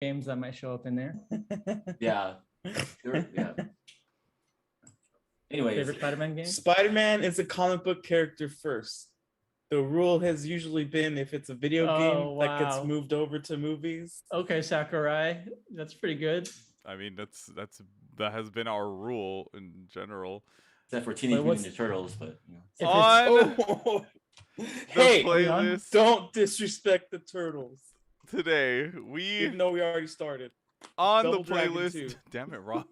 games that might show up in there. Yeah. Yeah. Anyways, Favorite Spider-Man game? Spider-Man is a comic book character first. The rule has usually been if it's a video game that gets moved over to movies. Okay, Sakurai, that's pretty good. I mean, that has been our rule in general. Except for Teenage Mutant Ninja Turtles, but you know. On hey, playlist, don't disrespect the Turtles. Today, even though we already started. On Double the playlist, damn it, Rob.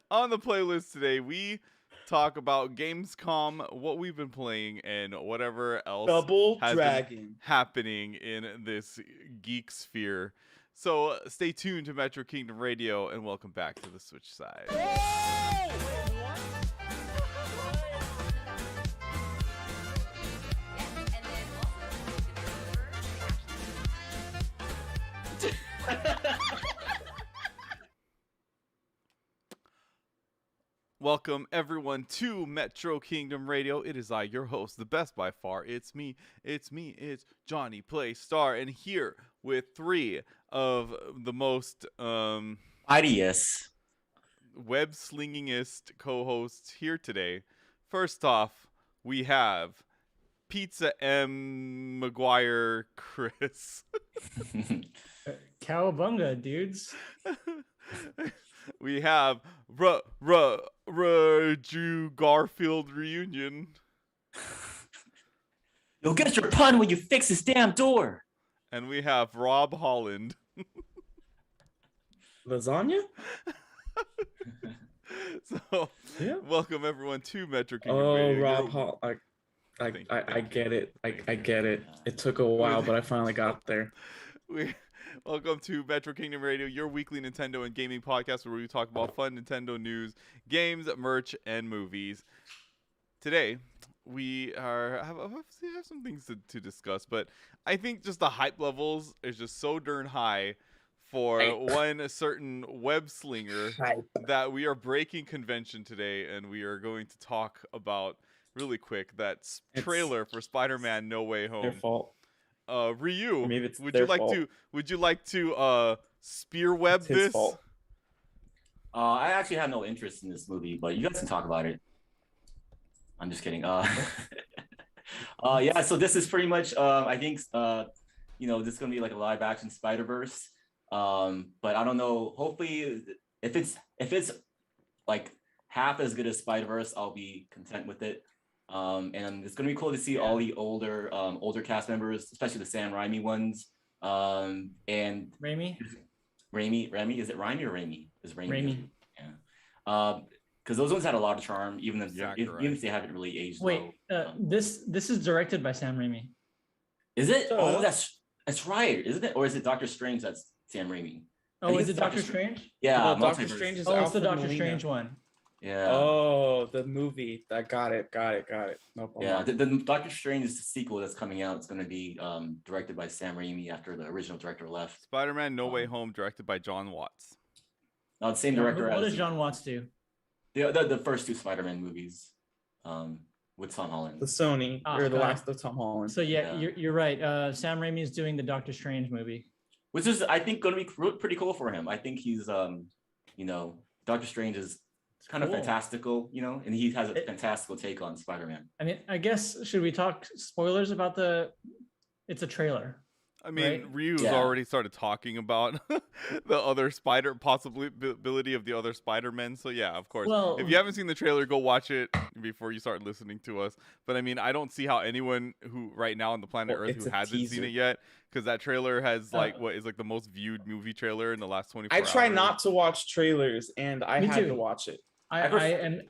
On the playlist today, we talk about Gamescom, what we've been playing, and whatever else has been happening in this geek sphere. So stay tuned to Metro Kingdom Radio, and welcome back to the Switch side. Welcome everyone to Metro Kingdom Radio. It is I, your host, the best by far. It's me, it's J-Playstar, and here with three of the most ideas web slingingest co-hosts here today. First off, we have Pizza M McGuire Chris. Cowabunga, dudes. We have Drew Garfield reunion. You'll get your pun when you fix this damn door. And we have Rob Holland. Lasagna? So, yeah. Welcome everyone to Metro Kingdom Radio. Rob Holland. I get it. I get it. It took a while, but I finally got there. Welcome to Metro Kingdom Radio, your weekly Nintendo and gaming podcast where we talk about fun Nintendo news, games, merch, and movies. Today, we have some things to discuss, but I think just the hype levels is just so darn high for one certain web slinger that we are breaking convention today, and we are going to talk about really quick that trailer for Spider-Man No Way Home. Their fault. Ryu, would you like to spear web this? I actually have no interest in this movie, but you guys can talk about it. I'm just kidding. Yeah, so this is pretty much I think this is gonna be like a live action Spider-Verse. But I don't know, hopefully if it's like half as good as Spider-Verse, I'll be content with it. And it's gonna be cool to see all the older cast members, especially the Sam Raimi ones. And Raimi, is it Raimi or Raimi? Is Raimi? Raimi. Yeah. Because those ones had a lot of charm, even if they haven't really aged. Wait, well. This is directed by Sam Raimi. Is it? Oh, that's right, isn't it? Or is it Doctor Strange? That's Sam Raimi. Oh, is it Doctor Strange? Yeah, Doctor Strange is. It's the Doctor Strange one. Yeah. Oh, the movie. I got it. No problem. Yeah, the Doctor Strange is the sequel that's coming out. It's going to be directed by Sam Raimi after the original director left. Spider-Man No Way Home, directed by John Watts. The same director. What does John Watts do? The first two Spider-Man movies, with Tom Holland. The Sony or the last of Tom Holland. So you're right. Sam Raimi is doing the Doctor Strange movie, which is I think going to be pretty cool for him. I think he's Doctor Strange is. It's kind of fantastical, and he has a fantastical take on Spider-Man. I mean, I guess, should we talk spoilers about it's a trailer? I mean, right? Ryu's already started talking about the other possibility of the other Spider-Men. So yeah, of course. Well, if you haven't seen the trailer, go watch it before you start listening to us. But I mean, I don't see how anyone who right now on the planet Earth who hasn't seen it yet, because that trailer has what is like the most viewed movie trailer in the last 24 hours. I try not to watch trailers, and I had to watch it. I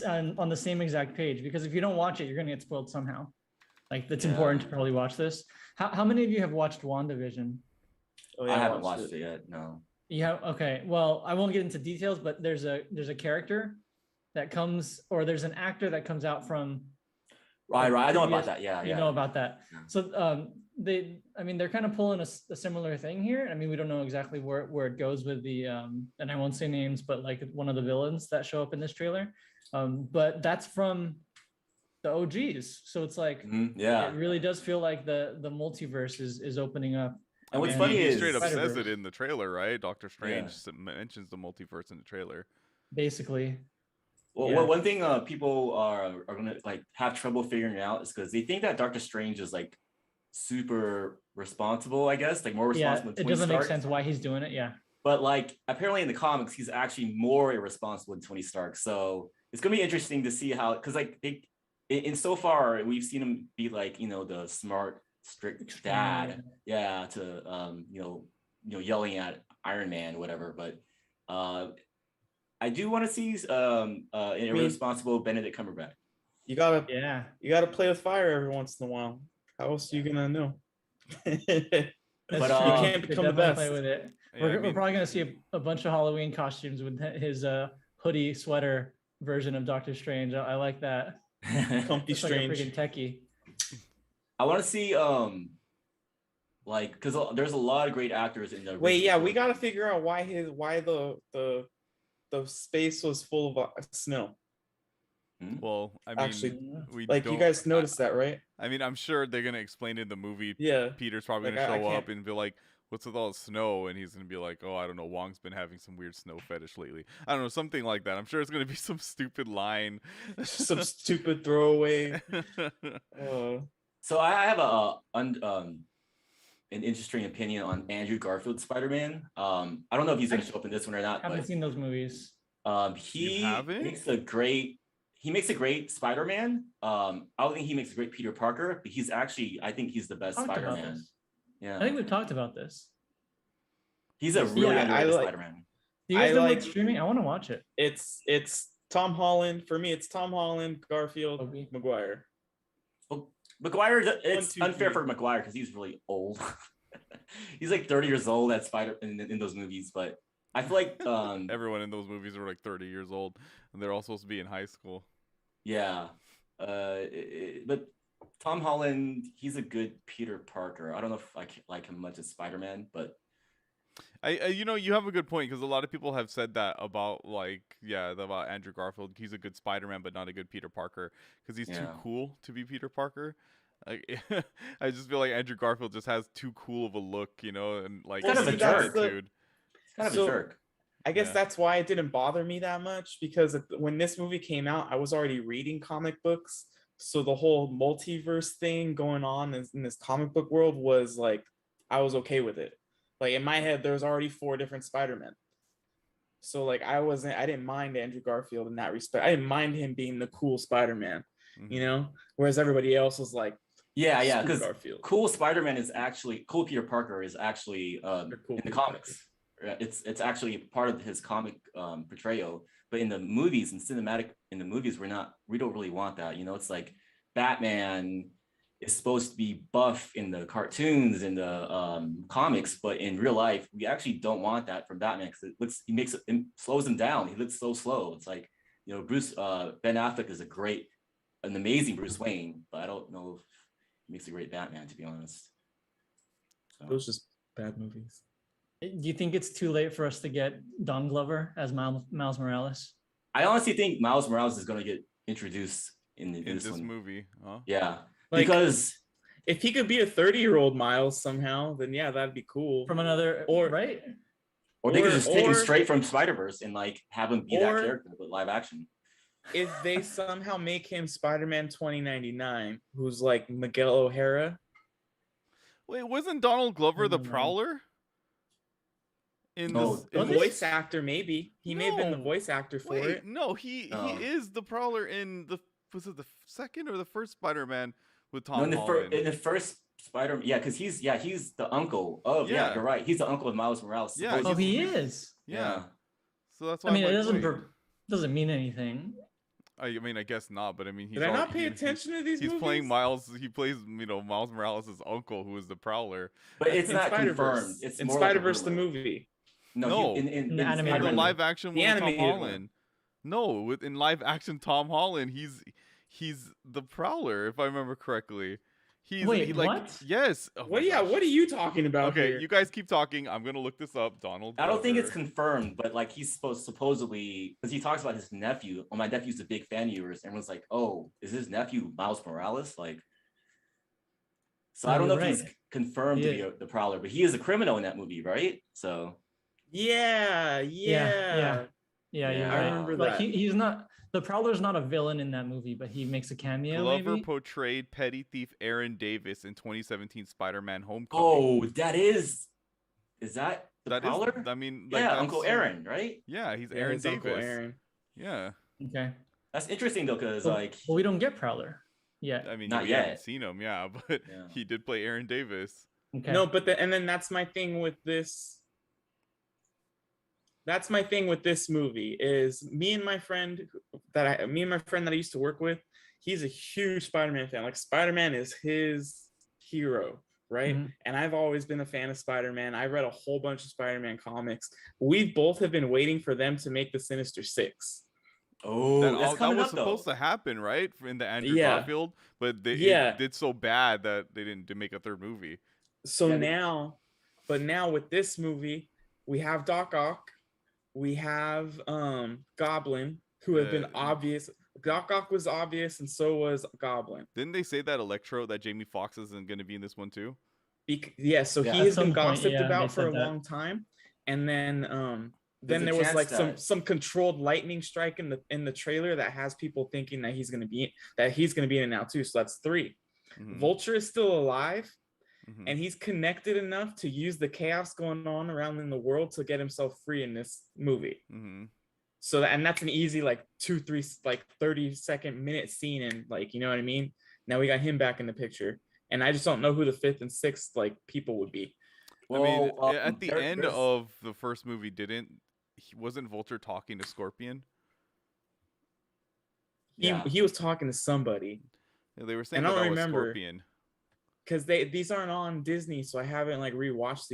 am on the same exact page, because if you don't watch it, you're going to get spoiled somehow. Like, it's important to probably watch this. How many of you have watched WandaVision? Oh, yeah, I haven't watched it yet. No. You have? Okay. Well, I won't get into details, but there's a character that comes, or there's an actor that comes out from. Right. I know about that. Yeah. You know about that. Yeah. So they're kind of pulling a similar thing here. I mean, we don't know exactly where it goes with the and I won't say names, but like one of the villains that show up in this trailer. But that's from the OGs. So it's like, it really does feel like the multiverse is opening up. And what's mean, funny he is straight up says Spider-Verse. it in the trailer, right? Doctor Strange Yeah. mentions the multiverse in the trailer. Basically. Well, Yeah. one thing people are gonna like have trouble figuring out is because they think that Doctor Strange is like super responsible, I guess, like more responsible Yeah, than it Tony doesn't make Stark. sense why he's doing it. Yeah. But like apparently in the comics, he's actually more irresponsible than Tony Stark. So it's gonna be interesting to see how, because like in so far we've seen him be like, you know, the smart, strict dad, yeah, to you know, yelling at Iron Man, whatever. But I do want to see an irresponsible Benedict Cumberbatch. You gotta play with fire every once in a while. How else are you gonna know? That's But, true. you You can't could become the definitely best. play with it. Yeah, We're probably gonna see a bunch of Halloween costumes with his hoodie sweater version of Doctor Strange. I like that. Comfy It's like a Strange. freaking techie. I want to see like because there's a lot of great actors in the Wait, yeah, we original gotta figure out why the space was full of snow. Well, I mean, Actually, we Like, you guys noticed that, right? I mean, I'm sure they're gonna explain it in the movie. Yeah. Peter's probably Like, gonna I show up can't- and be like, "What's with all the snow?" And he's gonna be like, "Oh, I don't know. Wong's been having some weird snow fetish lately. I don't know, something like that." I'm sure it's gonna be some stupid line. Some stupid throwaway. So I have an interesting opinion on Andrew Garfield's Spider-Man. I don't know if he's going to show up in this one or not, I haven't but seen those movies. he haven't? makes a great Spider-Man. I don't think he makes a great Peter Parker, but I think he's the best Talked about Spider-Man. this. Yeah, I think we've talked about this. he's a really Yeah, underrated I like- Spider-Man. Do you guys I know like- what's streaming? I want to watch it. It's Tom Holland. For me, it's Tom Holland, Garfield, Toby. Maguire. Well, McGuire, it's 1, 2, unfair 3. for McGuire because he's really old. He's like 30 years old at Spider in those movies, but I feel like Everyone in those movies are like 30 years old, and they're all supposed to be in high school. yeah, but Tom Holland, he's a good Peter Parker. I don't know if I like him much as Spider-Man, but You know, you have a good point because a lot of people have said that about about Andrew Garfield. He's a good Spider-Man, but not a good Peter Parker because he's too Yeah. cool to be Peter Parker. Like, I just feel like Andrew Garfield just has too cool of a look, you know, and like Kind of a an jerk. attitude. he's kind of So- a jerk. I guess Yeah. that's why it didn't bother me that much, because when this movie came out, I was already reading comic books. So the whole multiverse thing going on in this comic book world was like, I was okay with it. Like, in my head, there was already 4 different Spider-Men. So like, I didn't mind Andrew Garfield in that respect. I didn't mind him being the cool Spider-Man, you know? Whereas everybody else was like, Yeah, "Screw because Garfield." cool Spider-Man is actually cool. Peter Parker is actually They're cool in the Peter comics. It's actually part of his comic portrayal, but in the movies and in the movies we don't really want that. You know, it's like Batman is supposed to be buff in the cartoons in the comics, but in real life we actually don't want that from Batman because it slows him down. He looks so slow. It's like, you know, Ben Affleck is an amazing Bruce Wayne, but I don't know if he makes a great Batman, to be honest. So. Those just bad movies. Do you think it's too late for us to get Don Glover as Miles Morales? I honestly think Miles Morales is going to get introduced in In this one. movie, huh? Yeah, Like, because if he could be a 30-year-old Miles somehow, then yeah, that'd be cool. From another, Or- right? or they could just take him or- straight from Spider-Verse and like have him be that or- character but live action. If they somehow make him Spider-Man 2099, who's like Miguel O'Hara. Wait, wasn't Donald Glover the don't know. Prowler? In No. this, The in Was this- voice actor, maybe. He may have been the No. voice actor for Wait, it. no, he No. is the Prowler in was it the second or the first Spider-Man with No, Tom in the, Holland? in the first Spider, yeah, because he's the uncle of Yeah. you're right. He's the uncle of Miles Morales. Yeah, Oh, supposedly. he is. yeah. So that's why I mean, I'm it like, doesn't wait. doesn't mean anything. I mean, I guess not, but I mean, he's Did I not already- pay he- attention to these He's movies? playing Miles. He plays, Miles Morales' uncle, who is the Prowler. But it's In not Spider-Verse. confirmed. It's in more like a Spider-Verse the rumor. movie. No, in the animated In the Spider-Man. one. live action The one with Tom animated one. Holland. No, in live action Tom Holland, he's the Prowler, if I remember correctly. Wait, what? Yes. Oh my What gosh. are you talking about Okay, here? you guys keep talking. I'm gonna look this up. Donald. I don't think it's Glover. confirmed, but like he's supposedly because he talks about his nephew. Oh, my nephew's a big fan of yours. Everyone's like, "Oh, is his nephew Miles Morales?" Like, So I don't know if he's Right. confirmed to be Yeah. the Prowler, but he is a criminal in that movie, right? So Yeah, Yeah. Yeah. You're I right. remember Like that. he's not the Prowler's not a villain in that movie, but he makes a cameo Glover maybe. portrayed petty thief Aaron Davis in 2017 Spider-Man Homecoming. oh, is that the That is, Prowler? I mean, like, Yeah, that's Uncle Aaron, right? Yeah, he's Yeah, Aaron his Davis. Uncle Aaron. Yeah, Okay. That's interesting though, because But, like but we don't get Prowler yet. I mean, Not we haven't yet. seen him, yeah, but Yeah. he did play Aaron Davis. Okay. No, but and then that's my thing with this. That's my thing with this movie is me and my friend that I used to work with. He's a huge Spider-Man fan. Like Spider-Man is his hero, right? Mhm. And I've always been a fan of Spider-Man. I read a whole bunch of Spider-Man comics. We both have been waiting for them to make the Sinister Six. Oh, that that's coming was up supposed though. to happen, right? In the Andrew Yeah. Garfield, but Yeah. it did so bad that they didn't make a third movie. So Yeah, now with this movie, we have Doc Ock, we have Goblin, who have been obvious. Doc Ock was obvious, and so was Goblin. Didn't they say that that Jamie Foxx isn't going to be in this one too? So Yeah, he at has some been point, gossiped yeah, about they for a said that. long time, and then There's a there was chance like that- some controlled lightning strike in the trailer that has people thinking that he's gonna be in it now too. So that's 3. Mhm, Vulture is still alive, mhm. and he's connected enough to use the chaos going on around in the world to get himself free in this movie. Mhm. So that's an easy like 2-3 like 30-second minute scene, and like, you know what I mean. Now we got him back in the picture, and I just don't know who the 5th and 6th like people would be. I mean, Well, at the end of the first movie, wasn't Vulture talking to Scorpion? He was talking to somebody, Yeah, they were saying and I that don't that was remember Scorpion. because these aren't on Disney, so I haven't like rewatched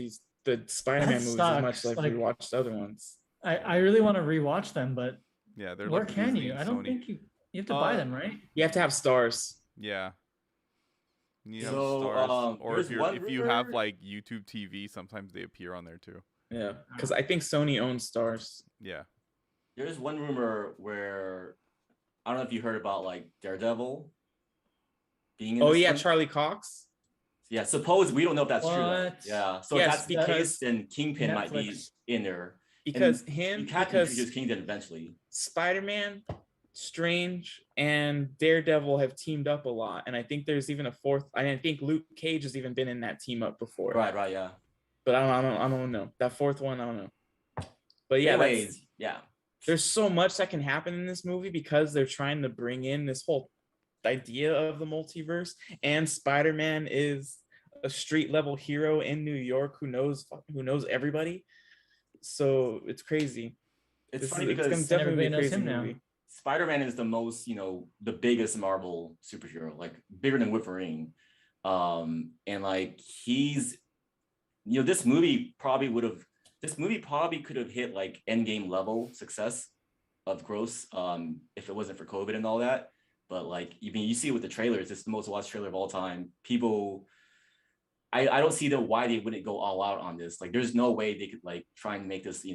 the Spider-Man That movies sucks. as much as I've Like, rewatched other ones. I really want to rewatch them, but Yeah, they're where like can Disney you? and I don't Sony. think you have to buy them, right? You have to have stars. Yeah. You have So, stars, or there's one if you have rumor- like YouTube TV, sometimes they appear on there too. Yeah, because I think Sony owns stars. Yeah. There's one rumor where I don't know if you heard about like Daredevil being in Oh this yeah, one. Charlie Cox. Yeah, suppose we don't know if that's true. Though. What? Yeah, so Yes, if that's the because case, then Kingpin might be Netflix. in there. Because And him, you can't because introduce Kingpin eventually. Spider-Man, Strange, and Daredevil have teamed up a lot, and I think there's even a 4th. I think Luke Cage has even been in that team up before. Right, yeah. But I don't know that 4th one. I don't know. But yeah, Anyways, yeah. there's so much that can happen in this movie because they're trying to bring in this whole idea of the multiverse, and Spider-Man is a street level hero in New York who knows everybody. So it's crazy. It's This funny is- it's because gonna definitely be a Everybody knows crazy him now. movie. Spider-Man is the most, the biggest Marvel superhero, like bigger than Wolverine. And like he's, this movie probably could have hit like Endgame level success of gross if it wasn't for COVID and all that. But like, you see with the trailers, it's the most watched trailer of all time. People, I don't see why they wouldn't go all out on this. Like, there's no way they could like try and make this,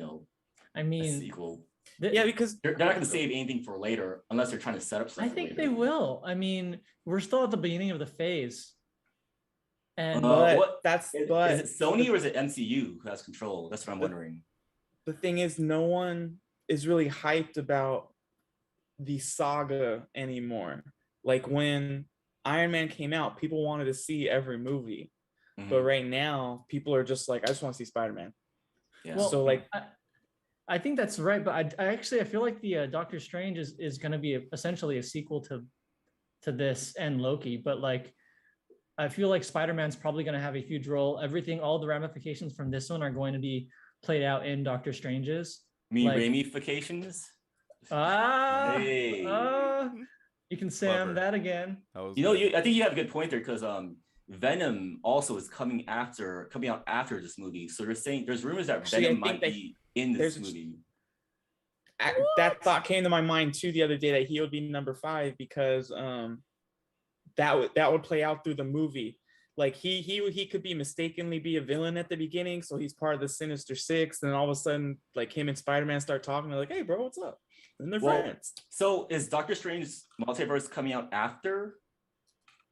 I a mean, sequel. Yeah, because They're not going to save anything for later unless they're trying to set up something. I think later. they will. I mean, we're still at the beginning of the phase. And but what- that's Is but it Sony or is it MCU who has control? That's what I'm wondering. the thing is, no one is really hyped about the saga anymore. Like when Iron Man came out, people wanted to see every movie, but Mhm. right now people are just like, I just want to see Spider-Man. Yeah. Well, So like, I think that's right, but I feel like the Doctor Strange is going to be essentially a sequel to this and Loki, but like I feel like Spider-Man's probably going to have a huge role. All the ramifications from this one are going to be played out in Doctor Strange's. Me like- ramifications. You can Sam Clever. that again. That was I think you have a good point there because Venom also is coming out after this movie. So they're saying there's rumors that Actually, I Venom think might be in this there's a- movie. that thought came to my mind too the other day, that he would be number 5 because that would play out through the movie. Like he could be mistakenly be a villain at the beginning, so he's part of the Sinister Six, and then all of a sudden, like him and Spider-Man start talking. They're like, "Hey, bro, what's up?" And they're Well, friends. So is Doctor Strange's multiverse coming out after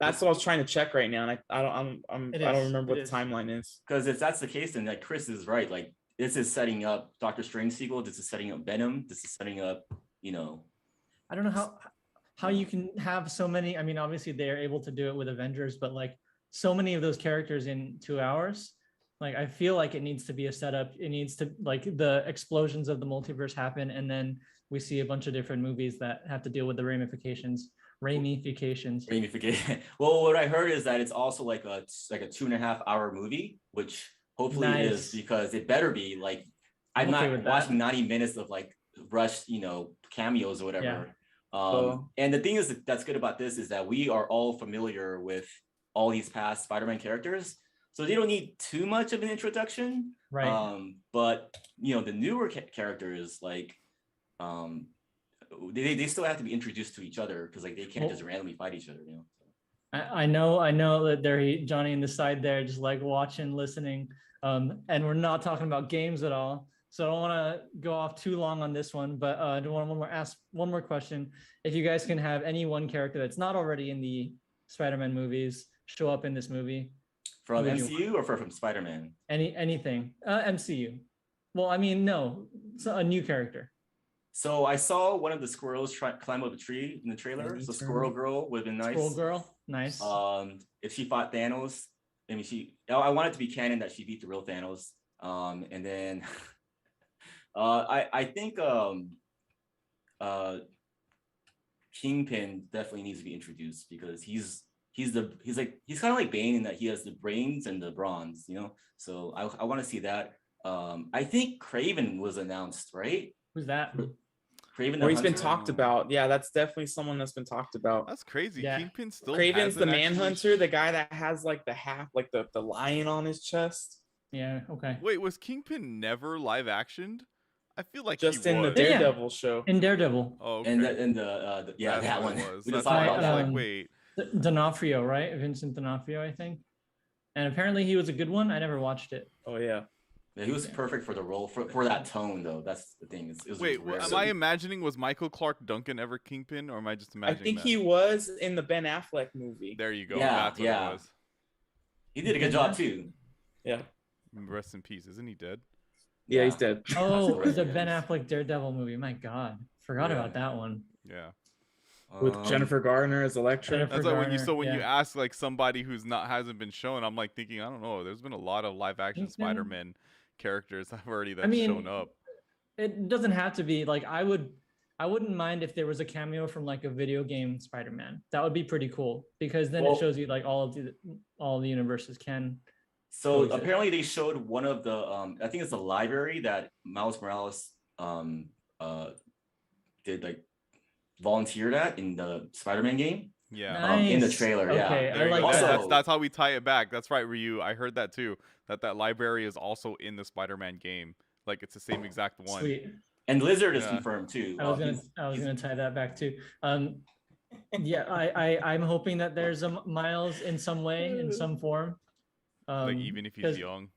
That's what I was trying to check right now, and I don't remember It what is. the timeline is. Because if that's the case, then like Chris is right. Like this is setting up Doctor Strange sequel. This is setting up Venom. This is setting up, I don't know how you can have so many. I mean, obviously they're able to do it with Avengers, but like so many of those characters in 2 hours. Like I feel like it needs to be a setup. It needs to like the explosions of the multiverse happen, and then we see a bunch of different movies that have to deal with the ramifications. Well, what I heard is that it's also like a 2.5 hour movie, which hopefully it is, because it better be like I'm not watching 90 minutes of like rushed, cameos or whatever. And the thing is that's good about this is that we are all familiar with all these past Spider-Man characters, so they don't need too much of an introduction. Right. But the newer characters like they still have to be introduced to each other, because like they can't just randomly fight each other. I know that they're Johnny in the side there, just like watching, listening, and we're not talking about games at all. So I don't want to go off too long on this one, but I do want to ask one more question. If you guys can have any one character that's not already in the Spider-Man movies show up in this movie, from MCU or from Spider-Man? Anything, MCU. Well, I mean, no, it's a new character. So I saw one of the squirrels climb up a tree in the trailer. So Squirrel Girl would have been nice. Squirrel Girl, nice. If she fought Thanos, I mean, I want it to be canon that she beat the real Thanos. And then I think Kingpin definitely needs to be introduced, because he's kind of like Bane in that he has the brains and the bronze, So I want to see that. I think Kraven was announced, right? Who's that? Kraven. Or he's been talked about. Yeah, that's definitely someone that's been talked about. That's crazy. Yeah. Kingpin still. Kraven's the Manhunter, actually... the guy that has like the lion on his chest. Yeah. Okay. Wait, was Kingpin never live actioned? I feel like just he in was. the Daredevil show. In Daredevil. Oh, okay. And That's that what one. it was. We That's just talked why about I that was one. like, wait. D'Onofrio, right? Vincent D'Onofrio, I think. And apparently he was a good one. I never watched it. Oh yeah. Yeah, he was perfect for the role, for that tone, though. That's the thing. It was Wait, rare. am I imagining, was Michael Clark Duncan ever Kingpin, or am I just imagining I think that? he was in the Ben Affleck movie. There you go. Yeah, That's what it was. He did a good job too. Yeah. Rest in peace. Isn't he dead? Yeah, he's dead. Oh, the Ben Affleck Daredevil movie. My God, forgot about that one. Yeah. With Jennifer Garner as Elektra. That's like when you ask like somebody who's hasn't been shown, I'm like thinking, I don't know. There's been a lot of live action Spider-Man characters that have already shown up. It doesn't have to be like I wouldn't mind if there was a cameo from like a video game Spider-Man. That would be pretty cool, because then it shows you like all the universes can. So apparently they showed one of the I think it's the library that Miles Morales did like volunteered at in the Spider-Man game. Yeah. Nice. In the trailer. Okay, Yeah. I like that. That's how we tie it back. That's right, Ryu. I heard that too. That library is also in the Spider-Man game. Like it's the same exact one. Sweet. And Lizard is confirmed too. I was gonna tie that back too. Yeah, I'm hoping that there's a Miles in some way, in some form. Like even if he's young.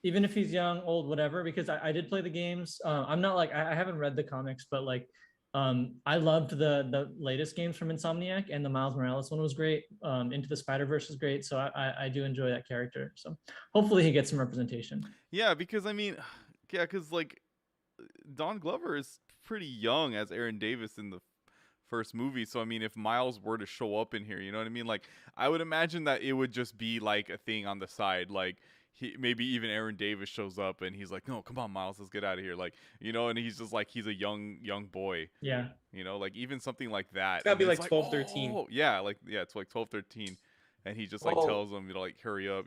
Even if he's young, old, whatever, because I did play the games. I'm not like I haven't read the comics, but like I loved the latest games from Insomniac, and the Miles Morales one was great. Into the Spider-Verse is great, so I do enjoy that character. So hopefully he gets some representation. Yeah, because I mean, because like Don Glover is pretty young as Aaron Davis in the first movie. So I mean, if Miles were to show up in here, you know what I mean? Like I would imagine that it would just be like a thing on the side, like maybe even Aaron Davis shows up and he's like, no, come on, Miles, let's get out of here. Like, and he's just like, he's a young boy. Yeah. Like even something like that. It's gotta be like 12, 12, 13. Oh, yeah. It's like 12, 13. And he just like tells them, like, hurry up,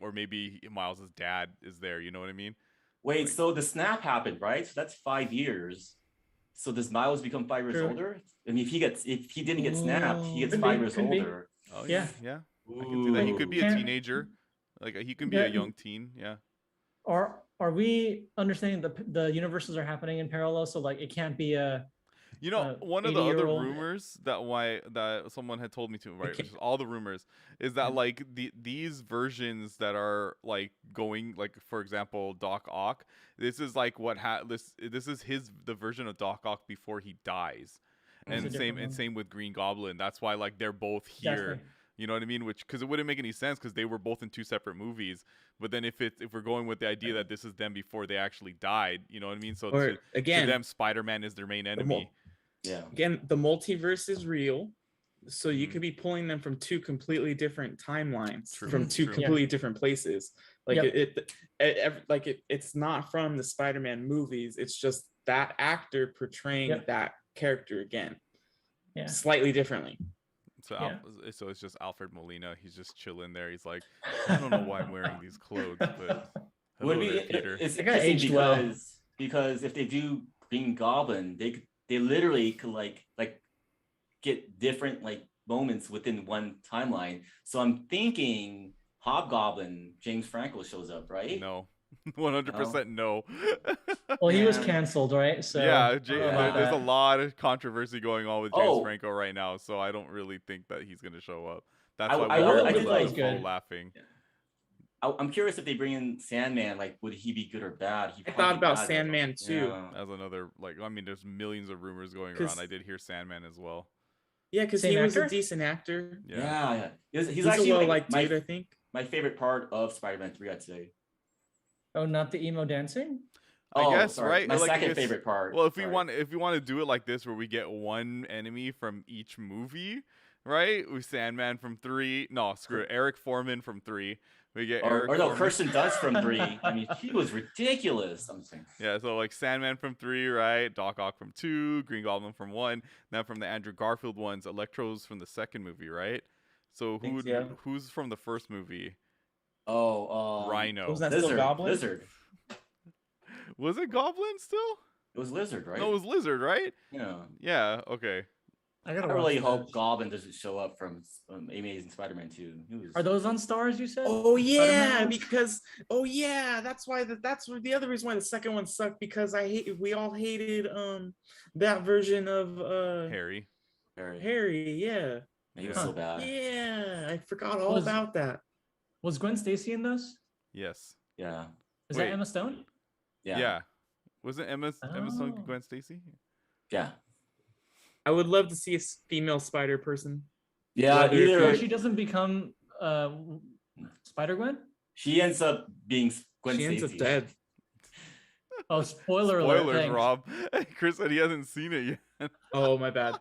or maybe Miles's dad is there. You know what I mean? Wait, so the snap happened, right? So that's 5 years. So does Miles become 5 years older? I mean, if he didn't get snapped, he gets 5 years older. Oh yeah. I can see that. He could be a teenager. Like he can be a young teen. Yeah. Are we understanding the universes are happening in parallel? So like it can't be a. One of the other rumors that someone had told me to, right, which is all the rumors, is that like these versions that are like going, like for example, Doc Ock, this is like this is the version of Doc Ock before he dies, and same with Green Goblin. That's why like they're both here. You know what I mean? Which, because it wouldn't make any sense because they were both in two separate movies. But then if we're going with the idea that this is them before they actually died, you know what I mean? So Or to again, them, Spider-Man is their main enemy. Yeah. again, the multiverse is real, so you Mhm. could be pulling them from two completely different timelines, True, from two true. completely different places. Like Yep. it's not from the Spider-Man movies. It's just that actor portraying Yep. that character again, Yeah. slightly differently. So, Yeah. so it's just Alfred Molina. He's just chilling there. He's like, I don't know why I'm wearing these clothes, but hello there, Peter. It's It got interesting aged well. because if they do Green Goblin, they literally could like get different like moments within one timeline. So I'm thinking Hobgoblin, James Franco shows up, right? No, 100% no. Well, he was Yeah. canceled, right? So Yeah, I don't know about there's a that. lot of controversy going on with James Oh. Franco right now, so I don't really think that he's gonna show up. That's I- why I- we I heard did Willem like- Dafoe laughing. I'm curious if they bring in Sandman, like would he be good or bad? He I probably thought about bad, Sandman too. Yeah. As another, like, I mean, there's millions of rumors going 'Cause- around. I did hear Sandman as well. Yeah, because Same he was a actor? decent actor. Yeah. He's He's a actually well-liked my dude, I think. favorite part of Spider-Man 3, I'd say. Oh, not the emo dancing? I guess, sorry. right? My Like, I second guess- favorite part. Well, if we sorry. want to do it like this, where we get one enemy from each movie, right? We Sandman from 3. No, screw it. Eric Foreman from 3. We get Eric or no, Foreman. Kirsten Dunst from 3. I mean, she was ridiculous. I'm saying. Yeah, so like Sandman from 3, right? Doc Ock from 2, Green Goblin from 1. Now from the Andrew Garfield ones, Electro's from the second movie, right? So Thanks, yeah. who's from the first movie? Oh, Rhino. Was that still Goblin? Lizard. Was it Goblin still? It was Lizard, right? No, it was Lizard, right? Yeah. Yeah, okay. I I gotta really watch hope that. Goblin doesn't show up from Amazing Spider-Man 2. He was... Are those on Stars? You said? Oh yeah, Spider-Man? because that's why that's the other reason why the second one sucked, because we all hated that version of Harry. Harry, yeah. He was so bad. Yeah, I forgot all Was- about that. Was Gwen Stacy in those? Yes. Yeah. Is Wait. that Emma Stone? Yeah. Wasn't Emma Stone Oh. Gwen Stacy? Yeah. I would love to see a female spider person. Yeah. Whether So Either she doesn't become Spider Gwen? she ends up being Gwen She ends Stacy. up dead. Oh, spoiler alert! Spoilers, thanks. Rob. Chris said he hasn't seen it yet. Oh my bad.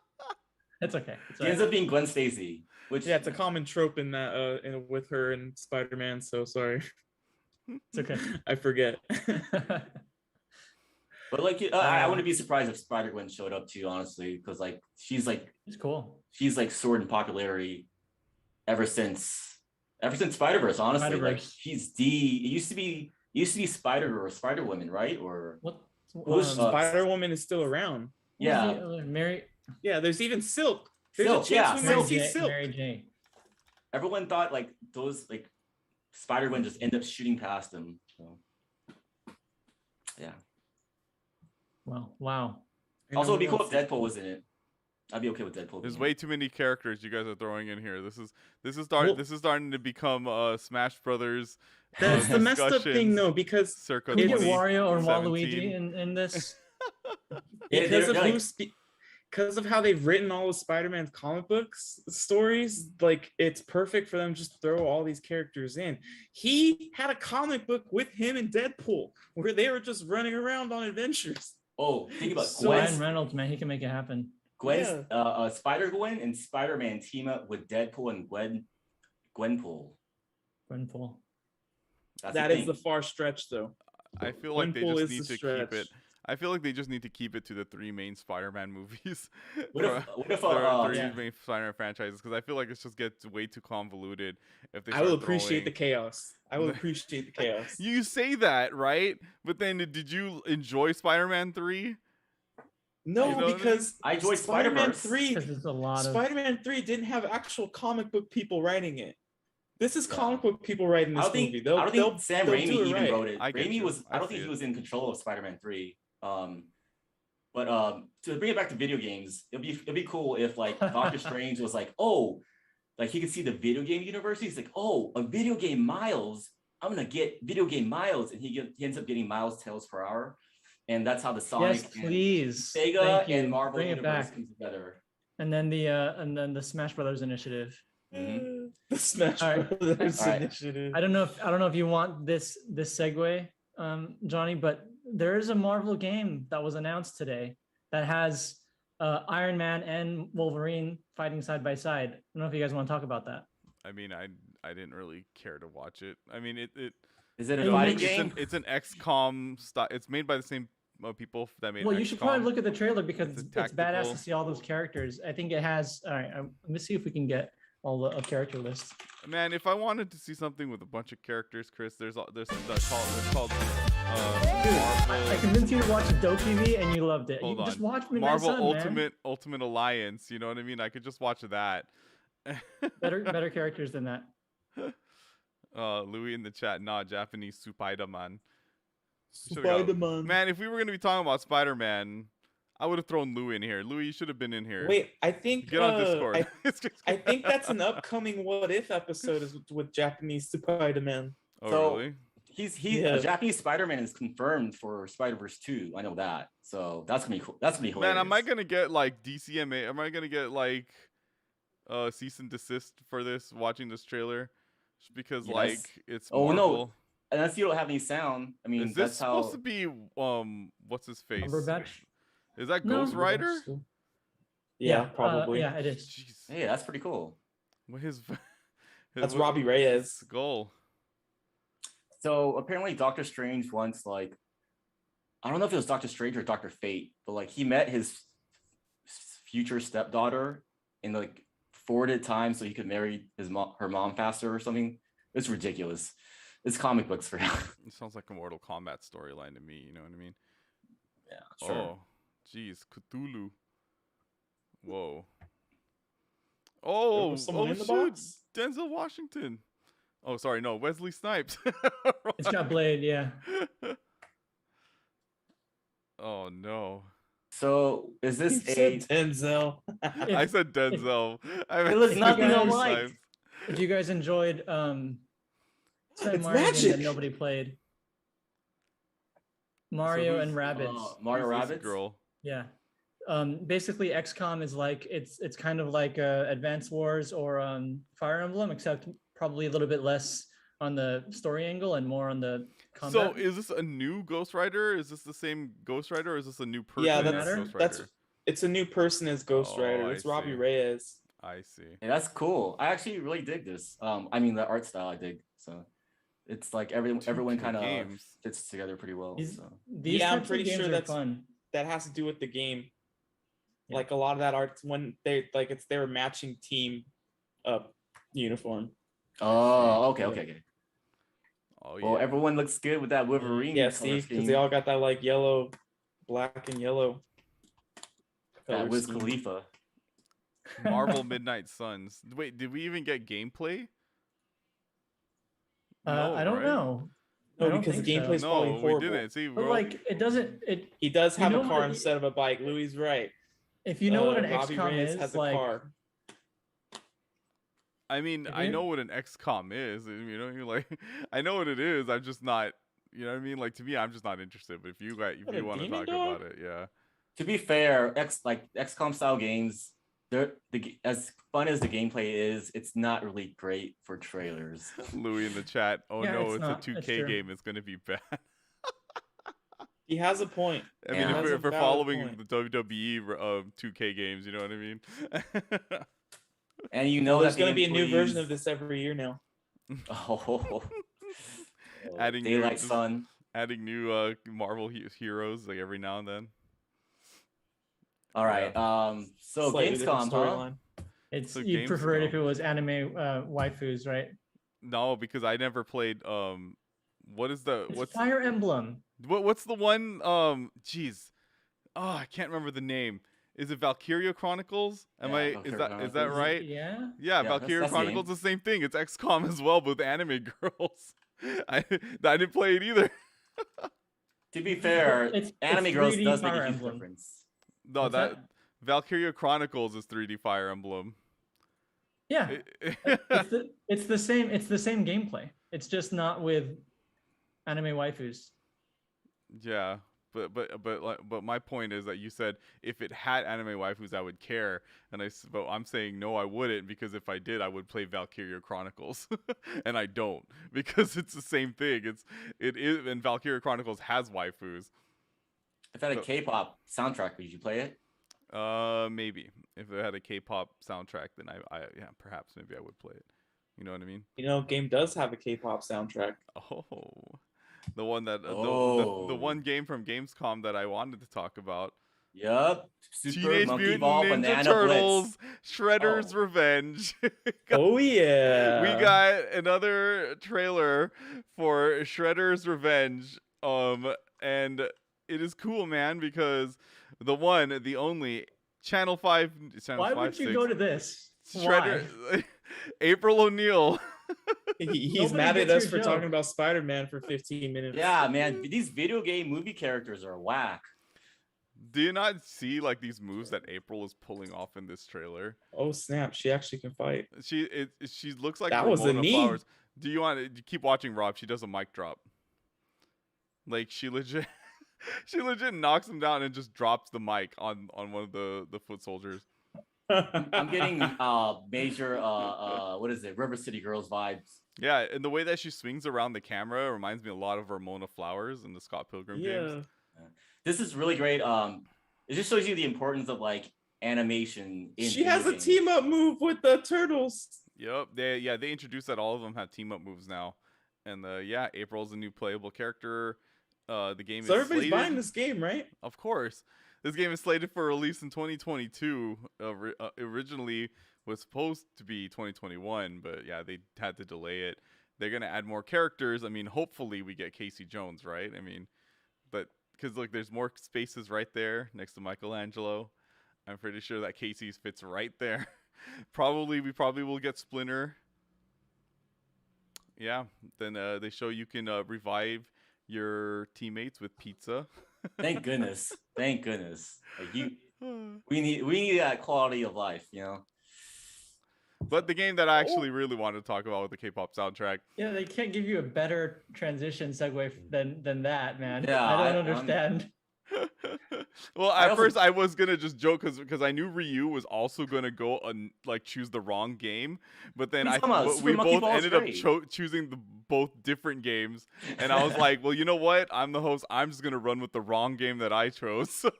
It's okay. It's She ends alright. up being Gwen Stacy, which Yeah, it's a common trope in that with her and Spider-Man. So sorry, It's okay. I forget. But like, I wouldn't be surprised if Spider-Gwen showed up too, honestly, because like she's It's cool. soared in popularity ever since Spider-Verse. Honestly, like Spider-Verse. she's it used to be Spider or Spider-Woman, right? Or What? Who's- Spider-Woman is still around. yeah. Mary. Yeah, there's even Silk. There's Silk, a chance yeah, we Mary might see J. Silk. Mary J. Everyone thought like those like Spider-Gwen just end up shooting past them. So yeah. Well, wow. Also, it'd be cool if Anyone else? Deadpool was in it. I'd be okay with Deadpool. There's being way in it. too many characters you guys are throwing in here. This is Well- starting to become Smash Brothers. That's the messed up thing discussions though, because Circa Can we get 2017. Wario or Waluigi in this? Yeah, because of they're like- because of how they've written all of Spider-Man's comic books stories, like it's perfect for them just to throw all these characters in. He had a comic book with him and Deadpool where they were just running around on adventures. Oh, think about So Ryan Gwen. Reynolds, man, he can make it happen. Gwen's Spider-Gwen and Spider-Man team up with Deadpool and Gwenpool. Gwenpool. That's That the is thing. the far stretch though. I feel like they Gwenpool just is need the to keep stretch. it. I feel like they just need to keep it to the 3 main Spider-Man movies. What if there are 3 yeah. main Spider-Man franchises? Because I feel like it just gets way too convoluted if they. I will start appreciate the throwing- chaos. I will appreciate the chaos. You say that, right? But then, did you enjoy Spider-Man 3? No, You know what I mean? because I enjoyed Spider-Man Spider-Verse. 3 Because there's a lot of. Spider-Man 3 didn't have actual comic book people writing it. This is Yeah. comic book people writing I this don't movie. think, I don't think Sam they'll Raimi do it even right. wrote it. I get Raimi you. was. I I don't see think it. he was in control of Spider-Man 3. But to bring it back to video games, it'd be cool if like Doctor Strange was like, oh, like he could see the video game universe. He's like, oh, a video game Miles. I'm gonna get video game Miles, and he ends up getting Miles Tales per hour, and that's how the Sonic Yes, and please. Sega Thank you. and Marvel Bring it universe back. comes together. And then the Smash Brothers initiative. The Smash All right. Brothers All right. initiative. I don't know if you want this segue, Johnny, but there is a Marvel game that was announced today that has Iron Man and Wolverine fighting side by side. I don't know if you guys want to talk about that. I mean, I didn't really care to watch it. I mean, it Is it a It fighting makes- game? it's an XCOM style. It's made by the same people that made. Well, you should probably XCOM. look at the trailer because It's a it's badass tactical- to see all those characters. I think it has. All right, let me see if we can get all the character lists. Man, if I wanted to see something with a bunch of characters, Chris, there's called I Marvel, convinced you to watch DoTV and you loved it. Hold You just on. watch Midnight Marvel Sun, man. Ultimate Alliance. You know what I mean? I could just watch that. Better characters than that. Louis in the chat, not Japanese Spiderman. Spider-Man. Man, if we were gonna be talking about Spider-Man, I would have thrown Louis in here. Louis, you should have been in here. Wait, I think Get on Discord. I think that's an upcoming What If episode is with Japanese Spider-Man. Oh, So- really? A Japanese Spider-Man is confirmed for Spider-Verse 2. I know that. So that's gonna be cool. That's gonna be hilarious. Man, am I gonna get like DCMA? Am I gonna get like cease and desist for this? Watching this trailer, just because Yes. like it's Oh, no. Marvel. Unless you don't have any sound. I mean, Is this that's how. supposed to be what's his face? Cumberbatch? Is that No. Ghost Rider? Yeah, probably. Yeah, it is. Jeez, Hey, that's pretty cool. what his? That's what- Robbie Reyes. Skull. So apparently, Doctor Strange once I don't know if it was Doctor Strange or Doctor Fate, but like he met his future stepdaughter in like forwarded time so he could marry her mom faster or something. It's ridiculous. It's comic books for him. It sounds like a Mortal Kombat storyline to me. You know what I mean? Yeah, sure. Oh, jeez, Cthulhu. Whoa. Oh, was someone in the shoot, box? Denzel Washington. Oh, sorry, no, Wesley Snipes. It's got Blade, yeah. Oh no. So is He this said Denzel. I said Denzel. I meant looks If you nothing guys- alike. Snipes. If you guys enjoyed what's that It's Mario game magic. that nobody played? Mario who's- and Rabbids. Mario Who's this Rabbits? girl. Yeah. Basically XCOM is like it's kind of like Advance Wars or Fire Emblem, except probably a little bit less on the story angle and more on the combat. So is this a new Ghost Rider? Is this the same Ghost Rider or is this a new person? Yeah, as that's- Ghost that's Rider? It's a new person as Ghost Oh, Rider. I It's Robbie see. Reyes. I see. Yeah, that's cool. I actually really dig this. I mean the art style I dig. So it's like everyone 2K kind of games. fits together pretty well. These- So. These Yeah, I'm types of pretty games sure are that's- fun. That has to do with the game. Yeah. Like a lot of that art's when they like it's their matching team uniform. Oh, okay. Oh yeah. Well, everyone looks good with that Wolverine. Yeah, color see, because scheme. they all got that like yellow, black and yellow. that color Wiz scheme. Khalifa. Marvel Midnight Suns. Wait, did we even get gameplay? I don't right? know. I No, don't because the think so. gameplay's probably No, we horrible. didn't. See, But we're like it doesn't it He does You have know a car what- instead of a bike. Louis is right. if you know what an Robbie XCOM Reyes is, has like a car. I mean, If I you- know what an XCOM is. You know, you're like, I know what it is. I'm just not. You know what I mean? Like to me, I'm just not interested. But if you What, a want to demon talk dog? about it, yeah. To be fair, XCOM style games, as fun as the gameplay is, it's not really great for trailers. Louis in the chat. Oh Yeah, no, it's it's not. a That's 2K true. game. It's gonna be bad. He has a point. I mean, Yeah. if That's we're, a if we're valid following point. the WWE 2K games, you know what I mean? And you know There's that going to be a new version employees- of this every year now. Oh, Adding new- Daylight just- Sun. Adding new Marvel heroes like every now and then. All right. So Slightly different Gamescom, huh? storyline. it's So you'd prefer it if Gamescom. it was anime waifus, right? No, because I never played. What is the It's what's Fire Emblem. what's the one? Jeez, oh, I can't remember the name. Is it Valkyria Chronicles? Am Yeah, I? Valkyria Is that Chronicles. right? Yeah. Yeah, that's- Valkyria that's the Chronicles the same thing. It's XCOM as well, but with anime girls. I didn't play it either. To be fair, It's Anime Girls 3D does make Fire a huge Emblem. difference. No, What's that Valkyria Chronicles is 3D Fire Emblem. Yeah. It's the same. It's the same gameplay. It's just not with anime waifus. Yeah, But my point is that you said if it had anime waifus, I would care, and but I'm saying no, I wouldn't, because if I did, I would play Valkyria Chronicles, and I don't, because it's the same thing. It is, and Valkyria Chronicles has waifus. If it had a K-pop soundtrack, would you play it? Maybe if it had a K-pop soundtrack, then yeah, perhaps maybe I would play it. You know what I mean? Game does have a K-pop soundtrack. Oh. The one that the one game from Gamescom that I wanted to talk about. Yup. Teenage Mutant Ninja Turtles Shredder's Revenge. Oh yeah. We got another trailer for Shredder's Revenge. And it is cool, man, because the one, the only Channel 5 Why would you go to this? Shredder Why? April O'Neil. He's mad at us for talking about Spider-Man for 15 minutes. Yeah, man, these video game movie characters are whack. Do you not see like these moves that April is pulling off in this trailer? Oh snap! She actually can fight. She looks like that was a knee. Flowers. Do you want to keep watching, Rob? She does a mic drop. Like she legit knocks him down and just drops the mic on one of the foot soldiers. I'm getting major what is it, River City Girls vibes. Yeah, and the way that she swings around the camera reminds me a lot of Ramona Flowers in the Scott Pilgrim games. This is really great. It just shows you the importance of like animation. She has a team up move with the turtles. Yep, they introduced that all of them have team up moves now, and April's a new playable character. The game so is everybody's slated, buying this game, right? Of course. This game is slated for release in 2022. Originally was supposed to be 2021, but yeah, they had to delay it. They're gonna add more characters. I mean, hopefully we get Casey Jones, right? I mean, but because look, there's more spaces right there next to Michelangelo. I'm pretty sure that Casey's fits right there. We probably will get Splinter. Yeah, then they show you can revive your teammates with pizza. Thank goodness. Thank goodness. Like we need that quality of life, you know. But the game that I actually really wanted to talk about with the K-pop soundtrack. Yeah, they can't give you a better transition segue than that, man. Yeah, I don't understand. Well, at first I was gonna just joke because I knew Ryu was also gonna go and like choose the wrong game, but then we both ended up choosing both different games, and I was like, well, you know what? I'm the host. I'm just gonna run with the wrong game that I chose. So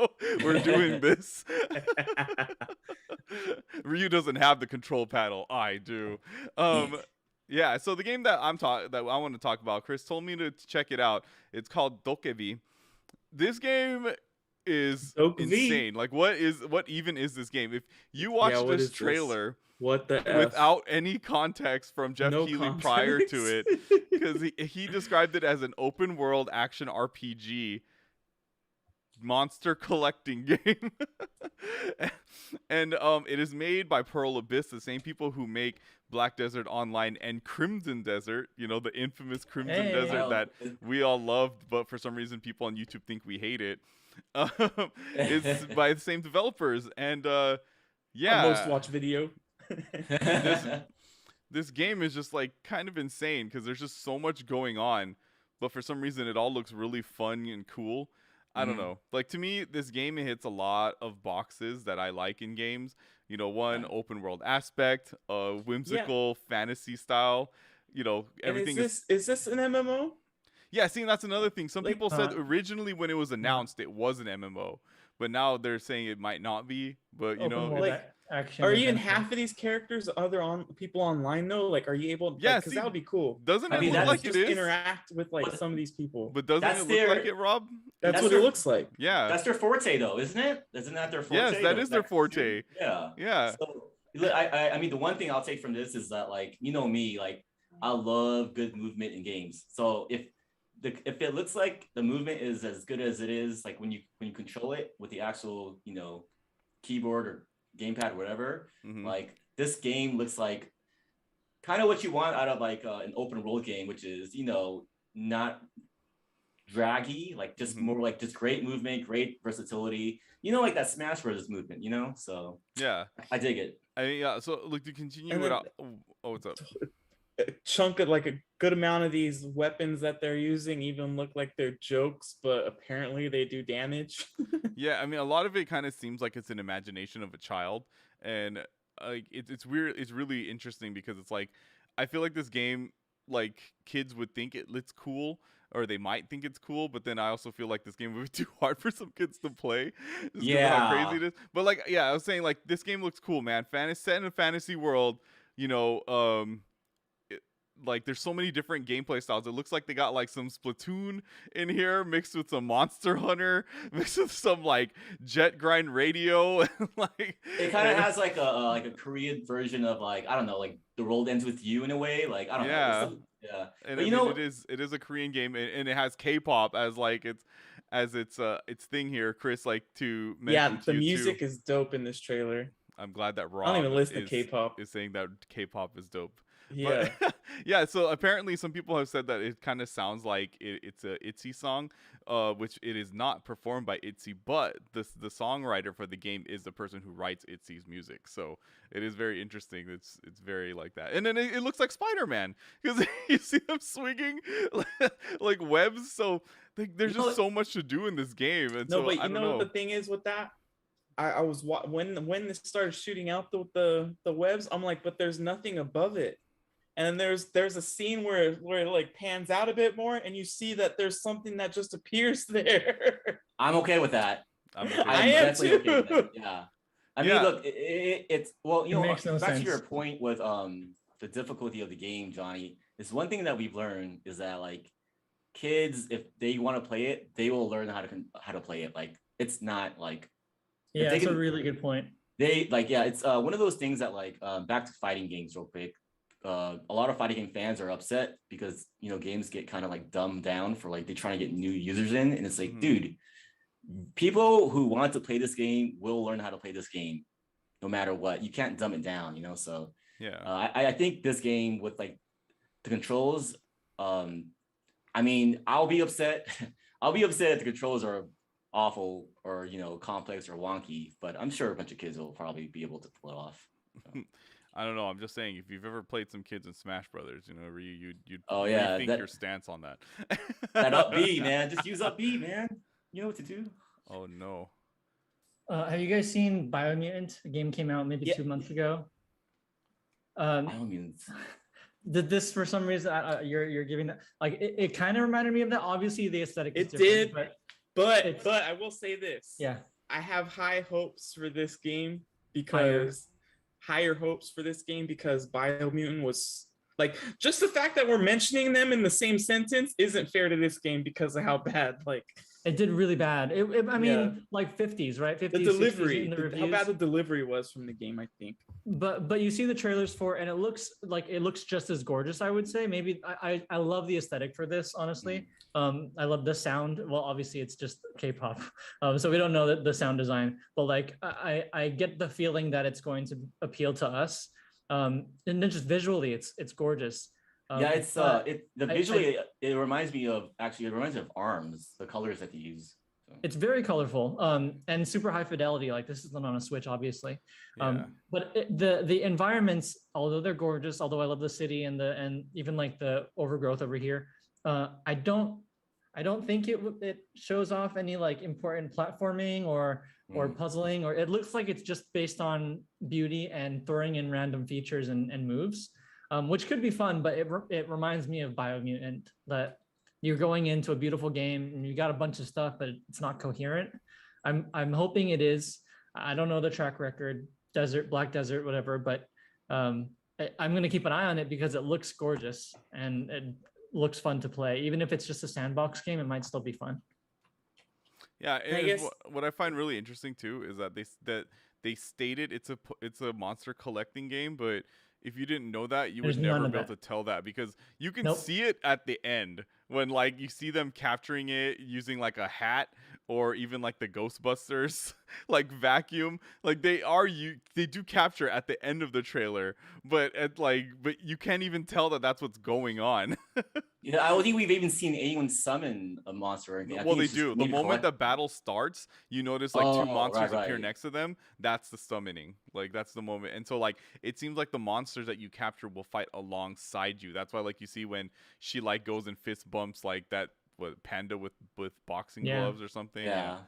we're doing this. Ryu doesn't have the control panel. I do. Yeah. So the game that that I want to talk about, Chris told me to check it out. It's called Dokebi. This game is insane. Like, what even is this game? If you watch this trailer, what the without any context from Jeff Keighley prior to it, because he described it as an open world action RPG monster collecting game. And it is made by Pearl Abyss, the same people who make Black Desert Online and Crimson Desert, you know, the infamous Crimson Desert that we all loved, but for some reason people on YouTube think we hate it. It's by the same developers, and yeah, a most watched video. This game is just like kind of insane because there's just so much going on, but for some reason it all looks really fun and cool. I don't know. Like, to me, this game hits a lot of boxes that I like in games. You know, one, open world aspect, whimsical fantasy style. You know, everything is this an MMO? Yeah, see, that's another thing. Some people said originally when it was announced it was an MMO, but now they're saying it might not be. But you know, like, are even half of these characters people online though? Like, are you able? Yeah, because that would be cool. Doesn't it look like it is? Interact with like some of these people. But doesn't it look like it, Rob? That's what it looks like. Yeah, that's their forte, though, isn't it? Isn't that their forte? Yes, that is their forte. Yeah, yeah. So, I mean, the one thing I'll take from this is that, like, you know me, like, I love good movement in games. So if it looks like the movement is as good as it is, like when you control it with the actual, you know, keyboard or gamepad or whatever, like this game looks like kind of what you want out of like an open world game, which is, you know, not draggy, like just more like just great movement, great versatility, you know, like that Smash Bros. Movement, you know. So yeah, I dig it. Yeah. So look, to continue without. Oh, what's up? a chunk of like a good amount of these weapons that they're using even look like they're jokes, but apparently they do damage. Yeah, I mean, a lot of it kind of seems like it's an imagination of a child, and like it's weird. It's really interesting because it's like I feel like this game, like kids would think it's cool, or they might think it's cool, but then I also feel like this game would be too hard for some kids to play, just because of how crazy it is. But like, yeah, I was saying like this game looks cool, man. Set in a fantasy world, you know. Like there's so many different gameplay styles. It looks like they got like some Splatoon in here mixed with some Monster Hunter, mixed with some like Jet Grind Radio. Like it kind of has like a Korean version of like, I don't know, like The World Ends With You in a way. Like I don't know. Yeah. And but I mean, it is a Korean game, and it has K-pop as like its thing here. Chris, like to mention the music is dope in this trailer. I'm glad that Rob I don't even listen to K-pop. Is saying that K-pop is dope. Yeah. But, yeah, so apparently some people have said that it kind of sounds like it's a ITZY song, which it is not performed by ITZY, but the songwriter for the game is the person who writes ITZY's music. So it is very interesting. It's very like that. And then it looks like Spider-Man because you see them swinging like webs. So there's just so much to do in this game. And no, so, but I you don't know what the thing is with that? I was when this started shooting out the webs, I'm like, but there's nothing above it. And then there's a scene where it like pans out a bit more, and you see that there's something that just appears there. I'm okay with that. I am definitely too. Okay with that. Yeah. I mean, look, it's well, you know, makes no back sense. to your point with the difficulty of the game, Johnny. It's one thing that we've learned is that like kids, if they want to play it, they will learn how to play it. Like it's not like that's a really good point. They like it's one of those things that like back to fighting games real quick. A lot of fighting game fans are upset because you know games get kind of like dumbed down for like they trying to get new users in, and it's like, dude, people who want to play this game will learn how to play this game, no matter what. You can't dumb it down, you know. So I think this game with like the controls, I mean, I'll be upset. I'll be upset if the controls are awful or you know complex or wonky, but I'm sure a bunch of kids will probably be able to pull it off. So. I don't know. I'm just saying, if you've ever played some kids in Smash Brothers, you know, you'd rethink your stance on that. That up B, man. Just use up B, man. You know what to do. Oh no. Have you guys seen Biomutant? The game came out maybe 2 months ago. Biomutant. Did this for some reason? You're giving that like it kind of reminded me of that. Obviously, the aesthetic. It did, but I will say this. Yeah. I have high hopes for this game because. Higher hopes for this game because Biomutant was like just the fact that we're mentioning them in the same sentence isn't fair to this game because of how bad like it did really bad. I mean, like 50s, right? 50s. The delivery, how bad the the delivery was from the game, I think. But you see the trailers for it, and it looks just as gorgeous. I would say maybe I love the aesthetic for this. Honestly, I love the sound. Well, obviously it's just K-pop, so we don't know the sound design. But like I get the feeling that it's going to appeal to us, and then just visually, it's gorgeous. It's visually it reminds me of ARMS, the colors that they use. So. It's very colorful and super high fidelity. Like this isn't on a Switch, obviously. But the environments, although they're gorgeous, although I love the city and even like the overgrowth over here, I don't think it shows off any like important platforming or puzzling, or it looks like it's just based on beauty and throwing in random features and moves. Which could be fun, but it reminds me of Biomutant, that you're going into a beautiful game and you got a bunch of stuff, but it's not coherent. I'm hoping it is. I don't know the track record, Black Desert, whatever, but I'm going to keep an eye on it because it looks gorgeous and it looks fun to play. Even if it's just a sandbox game, it might still be fun. Yeah, and what I find really interesting too is that they stated it's a monster collecting game, but if you didn't know that, you would never be able to tell that because you can see it at the end when like you see them capturing it using like a hat or even like the Ghostbusters like vacuum, like they do capture at the end of the trailer, but you can't even tell that that's what's going on. I don't think we've even seen anyone summon a monster or anything. I Well, think they it's just do. The maybe moment collect- the battle starts, you notice like two Oh, monsters right, appear right. next to them. That's the summoning. Like that's the moment. And so like it seems like the monsters that you capture will fight alongside you. That's why like you see when she like goes and fist bumps like that panda with boxing Yeah. gloves or something. Yeah.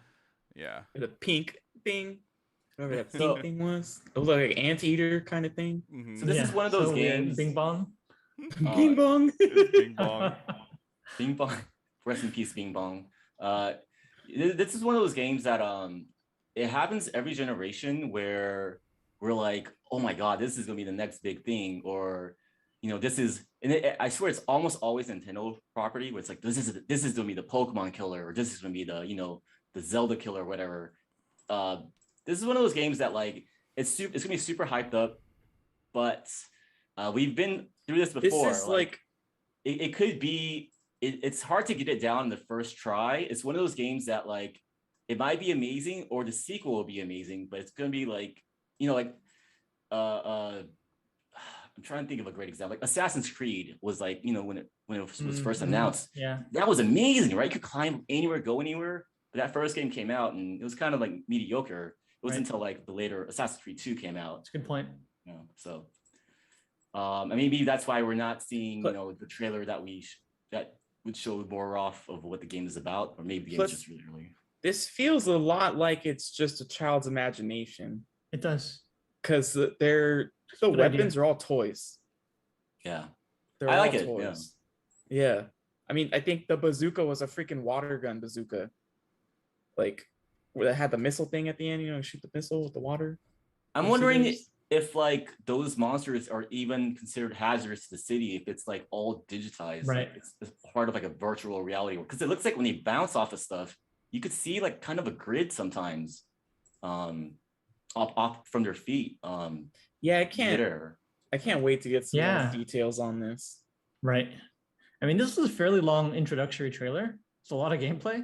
Yeah. The pink thing. Whatever that So- pink thing was. It was like an anteater kind of thing. Mhm. So this is one of those so weird. games. Bing bong. Bing bong. It's Bing Bong. Bing Bong. Rest in peace, Bing Bong. This is one of those games that it happens every generation where we're like, oh my god, this is gonna be the next big thing, or this is, and I swear it's almost always Nintendo property where it's like this is gonna be the Pokemon killer, or this is gonna be the Zelda killer, or whatever. This is one of those games that like it's gonna be super hyped up, but we've been through this before. This is like it could be. It's hard to get it down in the first try. It's one of those games that like it might be amazing, or the sequel will be amazing, but it's gonna be like I'm trying to think of a great example. Like Assassin's Creed was like when it was first announced, Yeah. that was amazing, right? You could climb anywhere, go anywhere. But that first game came out and it was kind of like mediocre. It wasn't until like the later Assassin's Creed 2 came out. That's a good point. So I mean, maybe that's why we're not seeing the trailer that that would show more off of what the game is about, or maybe the game's just really early. this feels a lot like it's just a child's imagination. It does. Because the Good weapons idea. are all toys. Yeah. They're I all like it, toys. Yeah. I mean, I think the bazooka was a freaking water gun bazooka. Like where it had the missile thing at the end, shoot the missile with the water. I'm wondering if like those monsters are even considered hazardous to the city if it's like all digitized. Right. Like, it's part of like a virtual reality, because it looks like when they bounce off of stuff, you could see like kind of a grid sometimes off from their feet. Yeah, I can't wait to get some more details on this. Right. I mean, this was a fairly long introductory trailer. It's a lot of gameplay,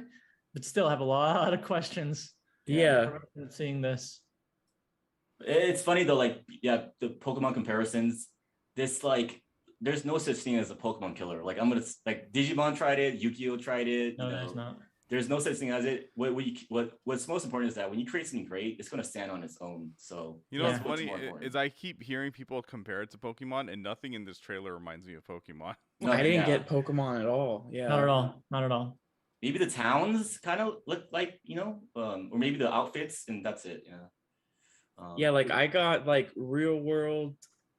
but still have a lot of questions. Yeah. Seeing this. It's funny though, like, the Pokemon comparisons, this like, there's no such thing as a Pokemon killer. Like Digimon tried it, Yu-Gi-Oh tried it. No, there's not. There's no such thing as it. What's most important is that when you create something great, it's going to stand on its own. So what's funny is I keep hearing people compare it to Pokemon, and nothing in this trailer reminds me of Pokemon. No, I didn't get Pokemon at all. Yeah, not at all. Not at all. Maybe the towns kind of look like or maybe the outfits, and that's it. Yeah, like I got like real world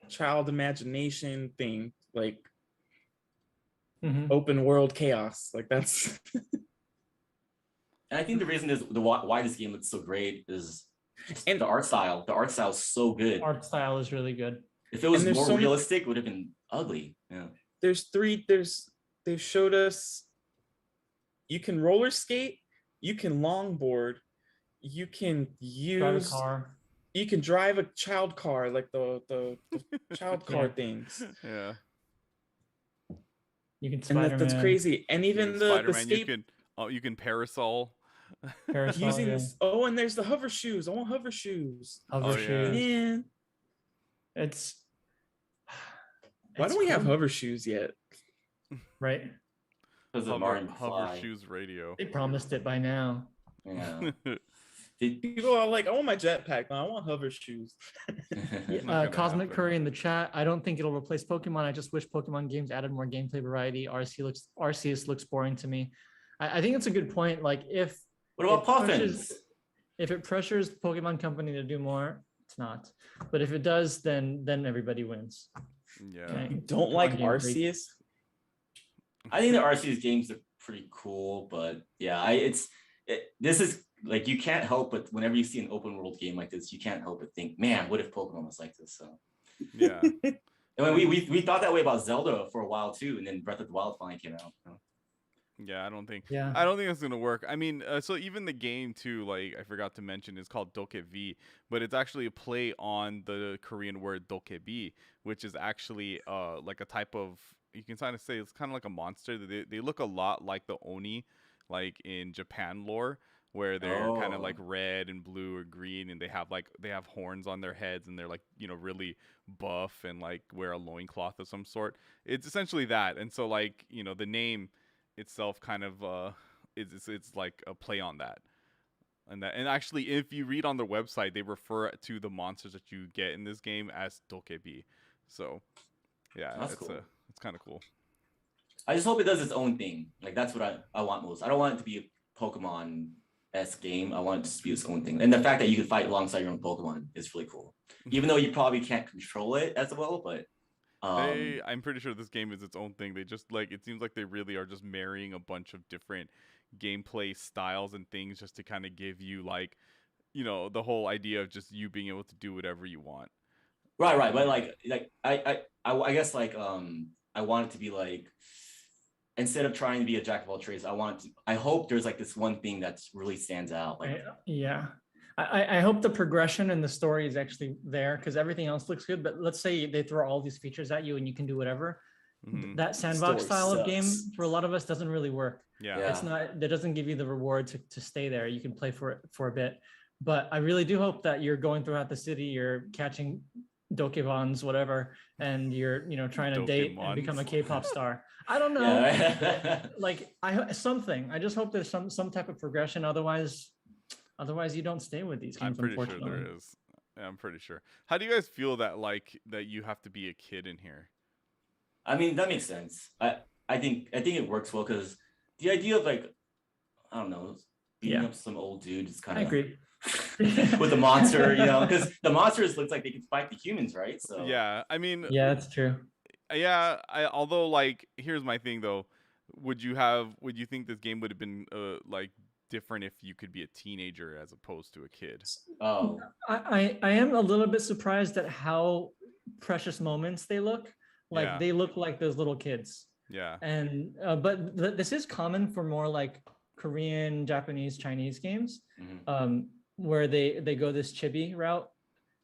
child imagination thing, like open world chaos. Like that's. And I think the reason is why this game looks so great is the art style. The art style is so good. Art style is really good. If it was more realistic, it would have been ugly. Yeah. They've showed us you can roller skate, you can longboard, you can drive a car. You can drive a child car, like the child car things. Yeah. You can Spiderman. And that's crazy. And even the skate. You can parasol. And there's the hover shoes. I want hover shoes. Hover shoes. Man. Why don't we have hover shoes yet? Right. Because of hover shoes radio. They promised it by now. Yeah. People are like, I want my jetpack. No, I want hover shoes. Cosmic Curry in the chat. I don't think it'll replace Pokemon. I just wish Pokemon games added more gameplay variety. Arceus looks boring to me. I think it's a good point. Like what about Puffins? If it pressures the Pokemon company to do more, it's not. But if it does, then everybody wins. Yeah. Okay. You don't like Arceus? I think the Arceus games are pretty cool, but yeah, this is like, you can't help but whenever you see an open world game like this, you can't help but think, man, what if Pokemon was like this? So yeah. And we thought that way about Zelda for a while too, and then Breath of the Wild finally came out. Yeah, I don't think it's gonna work. I mean, so even the game too, like I forgot to mention, is called Dokebi, but it's actually a play on the Korean word Dokebi, which is actually like a type of, you can kind of say it's kind of like a monster. They look a lot like the Oni, like in Japan lore. where they're kind of like Oh. red and blue or green, and they have horns on their heads, and they're like, you know, really buff and like wear a loincloth of some sort. It's essentially that. And so like, you know, the name itself kind of it's like a play on that. And actually, if you read on their website, they refer to the monsters that you get in this game as dokebi. So yeah, That's cool. it's kind of cool. I just hope it does its own thing. Like that's what I want most. I don't want it to be a Pokemon-esque game. I want it to be its own thing. And the fact that you can fight alongside your own Pokemon is really cool. Even though you probably can't control it as well, but I'm pretty sure this game is its own thing. They just like, it seems like they really are just marrying a bunch of different gameplay styles and things just to kind of give you like, you know, the whole idea of just you being able to do whatever you want. right. But like I guess like I want it to be like, instead of trying to be a jack of all trades, I hope there's like this one thing that really stands out. Like Yeah. I hope the progression and the story is actually there, because everything else looks good. But let's say they throw all these features at you and you can do whatever. That sandbox Story style of game sucks. for a lot of us doesn't really work. Yeah. It's not, that doesn't give you the reward to stay there. You can play for a bit. But I really do hope that you're going throughout the city, you're catching Dokebans, whatever, and you're, you know, trying to date and become a K-pop star. I don't know. Yeah. Like something. I just hope there's some type of progression. Otherwise you don't stay with these games. I'm pretty sure there is. Yeah, I'm pretty sure. How do you guys feel that like that you have to be a kid in here? I mean, that makes sense. I think it works well, because the idea of like, I don't know, beating up some old dude is kind I of agree. with the monster, you know, because the monsters looks like they can fight the humans, right? So Yeah, I mean, Yeah, that's true. yeah. Although like, here's my thing though. Would you think this game would have been like different if you could be a teenager as opposed to a kid? oh I am a little bit surprised at how precious moments they look. Like Yeah. they look like those little kids. Yeah. And but this is common for more like Korean, Japanese, Chinese games, where they go this chibi route,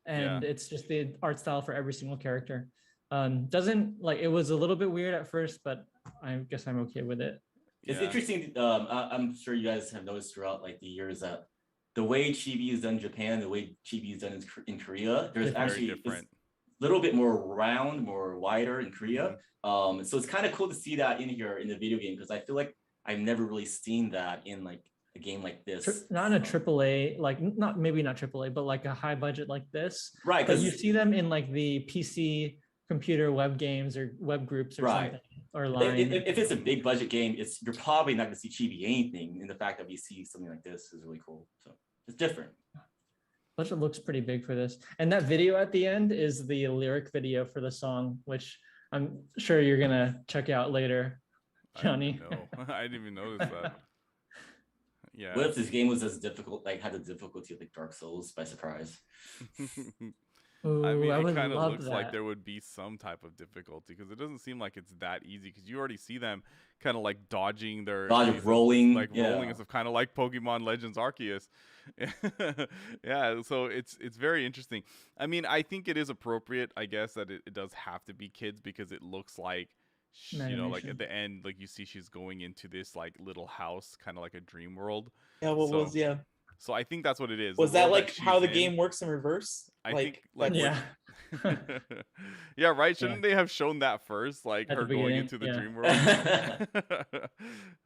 and it's just the art style for every single character. Doesn't like, it was a little bit weird at first, but I guess I'm okay with it. it's Yeah. interesting. I'm sure you guys have noticed throughout like the years that the way chibi is done in Japan, the way chibi is done in Korea, there's Very actually different. a little bit more round, more wider in Korea. So it's kind of cool to see that in here in the video game, because I feel like I've never really seen that in like a game like this. Not in a AAA, like maybe not AAA, but like a high budget like this. Right, But because you see them in like the PC computer web games or web groups or something, or line. if it's a big budget game, you're probably not going to see chibi anything. And the fact that we see something like this is really cool. So it's different. Budget looks pretty big for this. And that video at the end is the lyric video for the song, which I'm sure you're gonna check out later, Johnny. No, I didn't even notice that. Yeah. What if this game was as difficult, like had the difficulty of like Dark Souls by surprise? Ooh, I mean, it would kind of love looks that. like there would be some type of difficulty, because it doesn't seem like it's that easy, because you already see them kind of like dodging their rolling, rolling and stuff, kind of like Pokemon Legends Arceus. Yeah, so it's very interesting. I mean, I think it is appropriate, I guess, that it does have to be kids, because it looks like, you know, like Animation. at the end, like you see she's going into this like little house, kind of like a dream world. Yeah, So I think that's what it is. Was The that world like she's how the in. game works in reverse? I think like Yeah. yeah, right. Shouldn't they have shown that first, like At her the going beginning, into the yeah. dream world?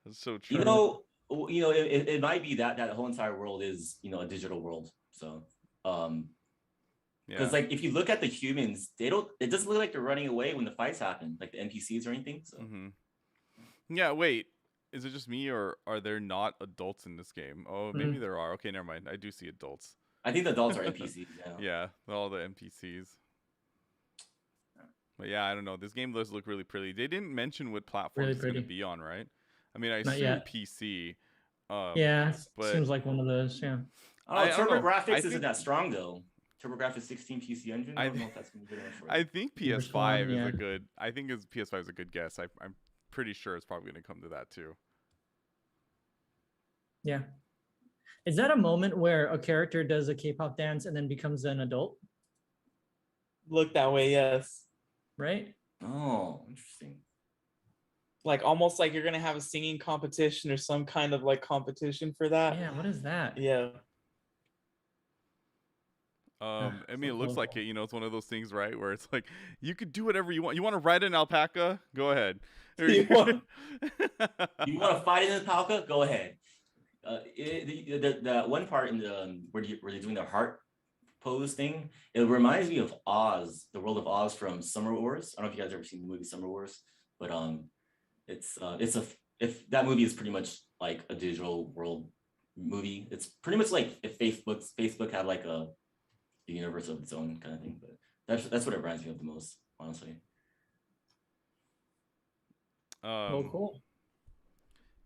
That's so true. You know, it might be that whole entire world is, you know, a digital world. So, because like if you look at the humans, it doesn't look like they're running away when the fights happen, like the NPCs or anything. So. Yeah. Wait. Is it just me, or are there not adults in this game? Oh, maybe there are. Okay, never mind. I do see adults. I think the adults are NPCs. Yeah, all the NPCs. But yeah, I don't know. This game does look really pretty. They didn't mention what platform Really it's going to pretty. be on, right? I mean, I Not assume yet. PC. Yeah, but seems like one of those. Yeah. I don't know. know. I TurboGrafx think- isn't that strong though. TurboGrafx 16 PC engine. I don't know if that's going to be good enough for it. I think Which PS5 one? is Yeah. a good. I think PS5 is a good guess. I'm pretty sure it's probably going to come to that too. Yeah. Is that a moment where a character does a K-pop dance and then becomes an adult, Look that way, yes. right? Oh, interesting. like almost like you're gonna have a singing competition or some kind of like competition for that. Yeah, what is that? Yeah. I mean, it So looks like colorful. it. You know, it's one of those things, right? Where it's like you could do whatever you want. You want to ride an alpaca? Go ahead. You want- You want to fight in the Palka? Go ahead. The one part in the where they're doing the heart pose thing, it reminds me of Oz, the world of Oz from Summer Wars. I don't know if you guys ever seen the movie Summer Wars, but it's a if that movie is pretty much like a digital world movie. It's pretty much like if Facebook had like a universe of its own kind of thing. But that's what it reminds me of the most, honestly. Oh, cool.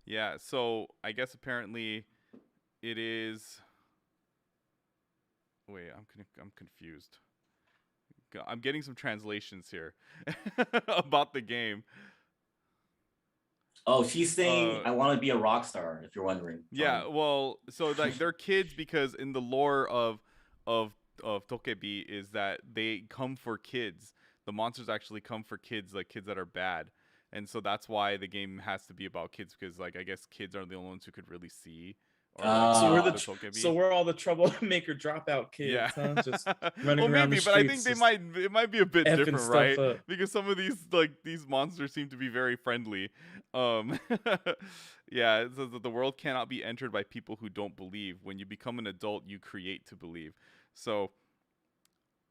Yeah, so I guess apparently it is. Wait, I'm confused. I'm getting some translations here about the game. Oh, she's saying I want to be a rock star, if you're wondering. Yeah, well, so like they're kids because in the lore of Tokebi is that they come for kids. The monsters actually come for kids, like kids that are bad. And so that's why the game has to be about kids, because like I guess kids are the only ones who could really see. Or, like, So we're the the Tokebi. so we're all the troublemaker dropout kids, Yeah, huh? Just running well, around maybe, the but I streets. think just it might be a bit effing different, stuff right? up. Because some of these monsters seem to be very friendly. Yeah, it says that the world cannot be entered by people who don't believe. When you become an adult, you create to believe. So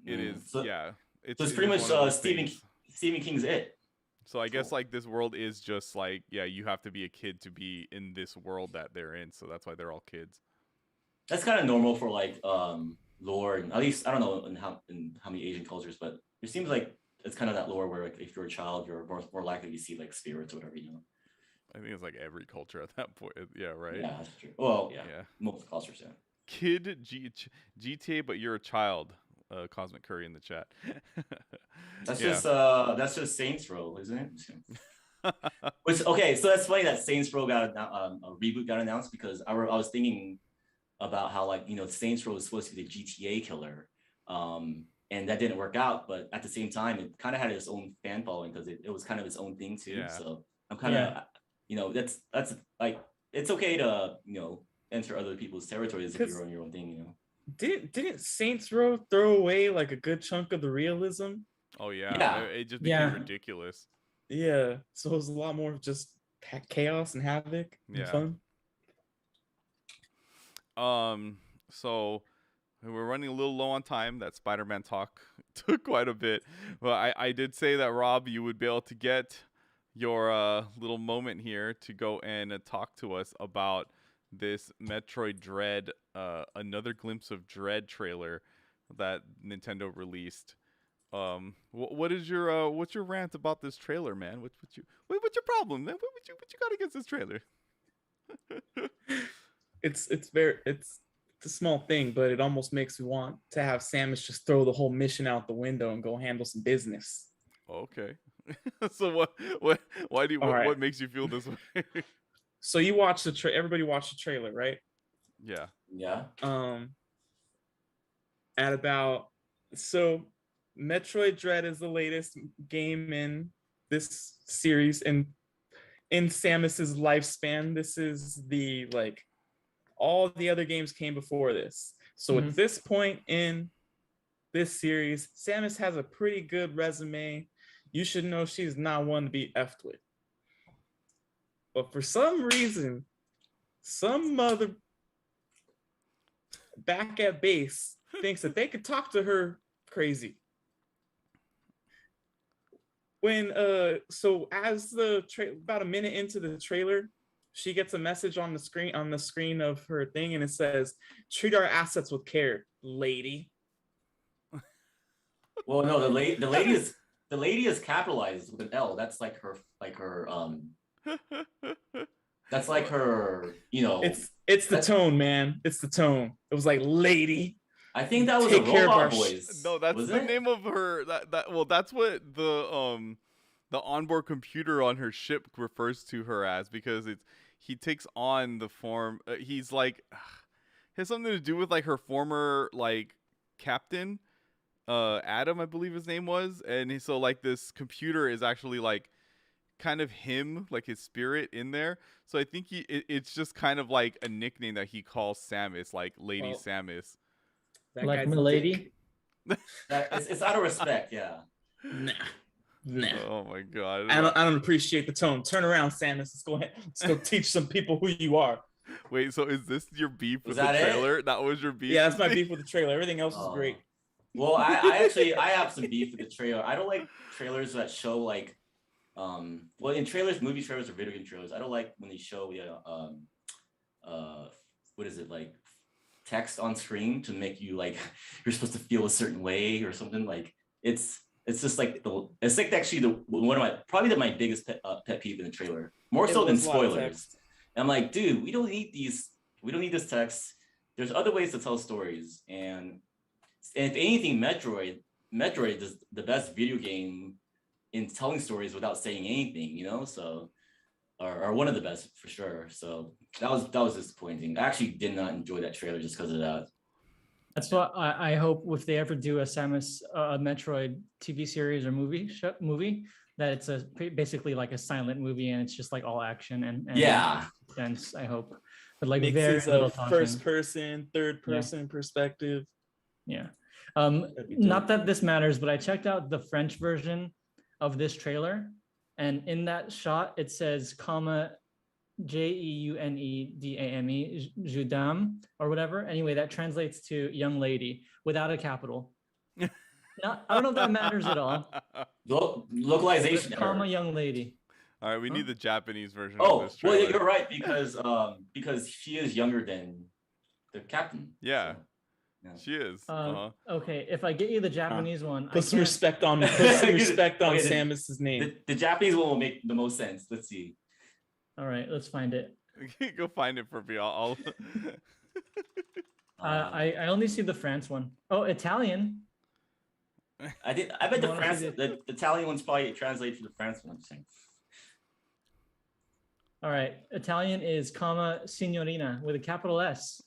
it is, yeah. It's pretty is much one of those Stephen things. King's It. So I guess like this world is just like, yeah, you have to be a kid to be in this world that they're in. So that's why they're all kids. That's kind of normal for like lore, and at least I don't know in how many Asian cultures, but it seems like it's kind of that lore where like if you're a child, you're more likely to see like spirits or whatever, you know. I think it's like every culture at that point. Yeah, right. Yeah, that's true. Well, yeah, Yeah. most cultures, yeah. Kid GTA, but you're a child. Cosmic Curry in the chat. That's Yeah. just Saints Row, isn't it? Which okay, so that's funny that Saints Row got a reboot got announced, because I was thinking about how like Saints Row was supposed to be the GTA killer, and that didn't work out. But at the same time, it kind of had its own fan following because it was kind of its own thing too. Yeah. So I'm kind of that's like it's okay to enter other people's territories if you're on your own thing, you know. Didn't Saints Row throw away like a good chunk of the realism? Oh yeah, Yeah. It just became ridiculous. Yeah, so it was a lot more of just chaos and havoc and fun. So we're running a little low on time. That Spider-Man talk took quite a bit. Well, I did say that, Rob, you would be able to get your little moment here to go and talk to us about this Metroid Dread, another glimpse of Dread trailer that Nintendo released. What's your rant about this trailer, man? What's your problem, man? What you got against this trailer? It's a small thing, but it almost makes me want to have Samus just throw the whole mission out the window and go handle some business. Okay. So what makes you feel this way? So you watched everybody watched the trailer, right? Yeah. Yeah. Metroid Dread is the latest game in this series, and in Samus's lifespan, this is the all the other games came before this. So at this point in this series, Samus has a pretty good resume. You should know she's not one to be effed with. But for some reason, some mother back at base thinks that they could talk to her crazy. When about a minute into the trailer, she gets a message on the screen of her thing, and it says, "Treat our assets with care, lady." Well, no, the lady is capitalized with an L. That's like her that's like her, It's the tone, man. It's the tone. It was like, lady. I think that was Take a care of robot our voice. No, that's the name of her. That's what the onboard computer on her ship refers to her as, because he takes on the form. He's like, has something to do with like her former like captain, Adam, I believe his name was, and so like this computer is actually like kind of him, like his spirit in there. So I think it's just kind of like a nickname that he calls Samus, like Lady Well, Samus. That Like guy's a Milady. dick. It's out of respect, yeah. Nah. Oh my god. I don't appreciate the tone. Turn around, Samus. Let's go ahead. Let's go teach some people who you are. Wait, so is this your beef Was with the that it? trailer? That was your beef? Yeah, that's my beef with the trailer. Everything else is great. Well, I have some beef with the trailer. I don't like trailers that show like, well, in trailers, movie trailers or video game trailers, I don't like when they show what is it, like text on screen to make you like you're supposed to feel a certain way or something. Like it's just like it's like actually one of my biggest pet peeve in the trailer, more so than spoilers. I'm like, dude, we don't need this text. There's other ways to tell stories, and if anything, Metroid is the best video game in telling stories without saying anything, you know. So, or one of the best for sure. So that was disappointing. I actually did not enjoy that trailer just because of that. That's what I hope if they ever do a Samus Metroid TV series or movie, that it's basically like a silent movie and it's just like all action and yeah, dense. I hope, but like Mixes very little of talking. first person, third person perspective. Yeah. Not that this matters, but I checked out the French version of this trailer, and in that shot it says comma JEUNEDAME, Judam, or whatever. Anyway, that translates to young lady without a capital. I don't know if that matters at all. Localization Comma young lady. All right, we need the Japanese version Oh, of this trailer. well, you're right because she is younger than the captain. Yeah. So, yeah. She is. Okay, if I get you the Japanese one, Put some respect on Samus's name. The Japanese one will make the most sense. Let's see. All right, let's find it. Go find it for me. I'll I only see the France one. Oh, Italian. I bet the Italian one's probably translated to the France one. I'm saying. All right, Italian is comma signorina with a capital S.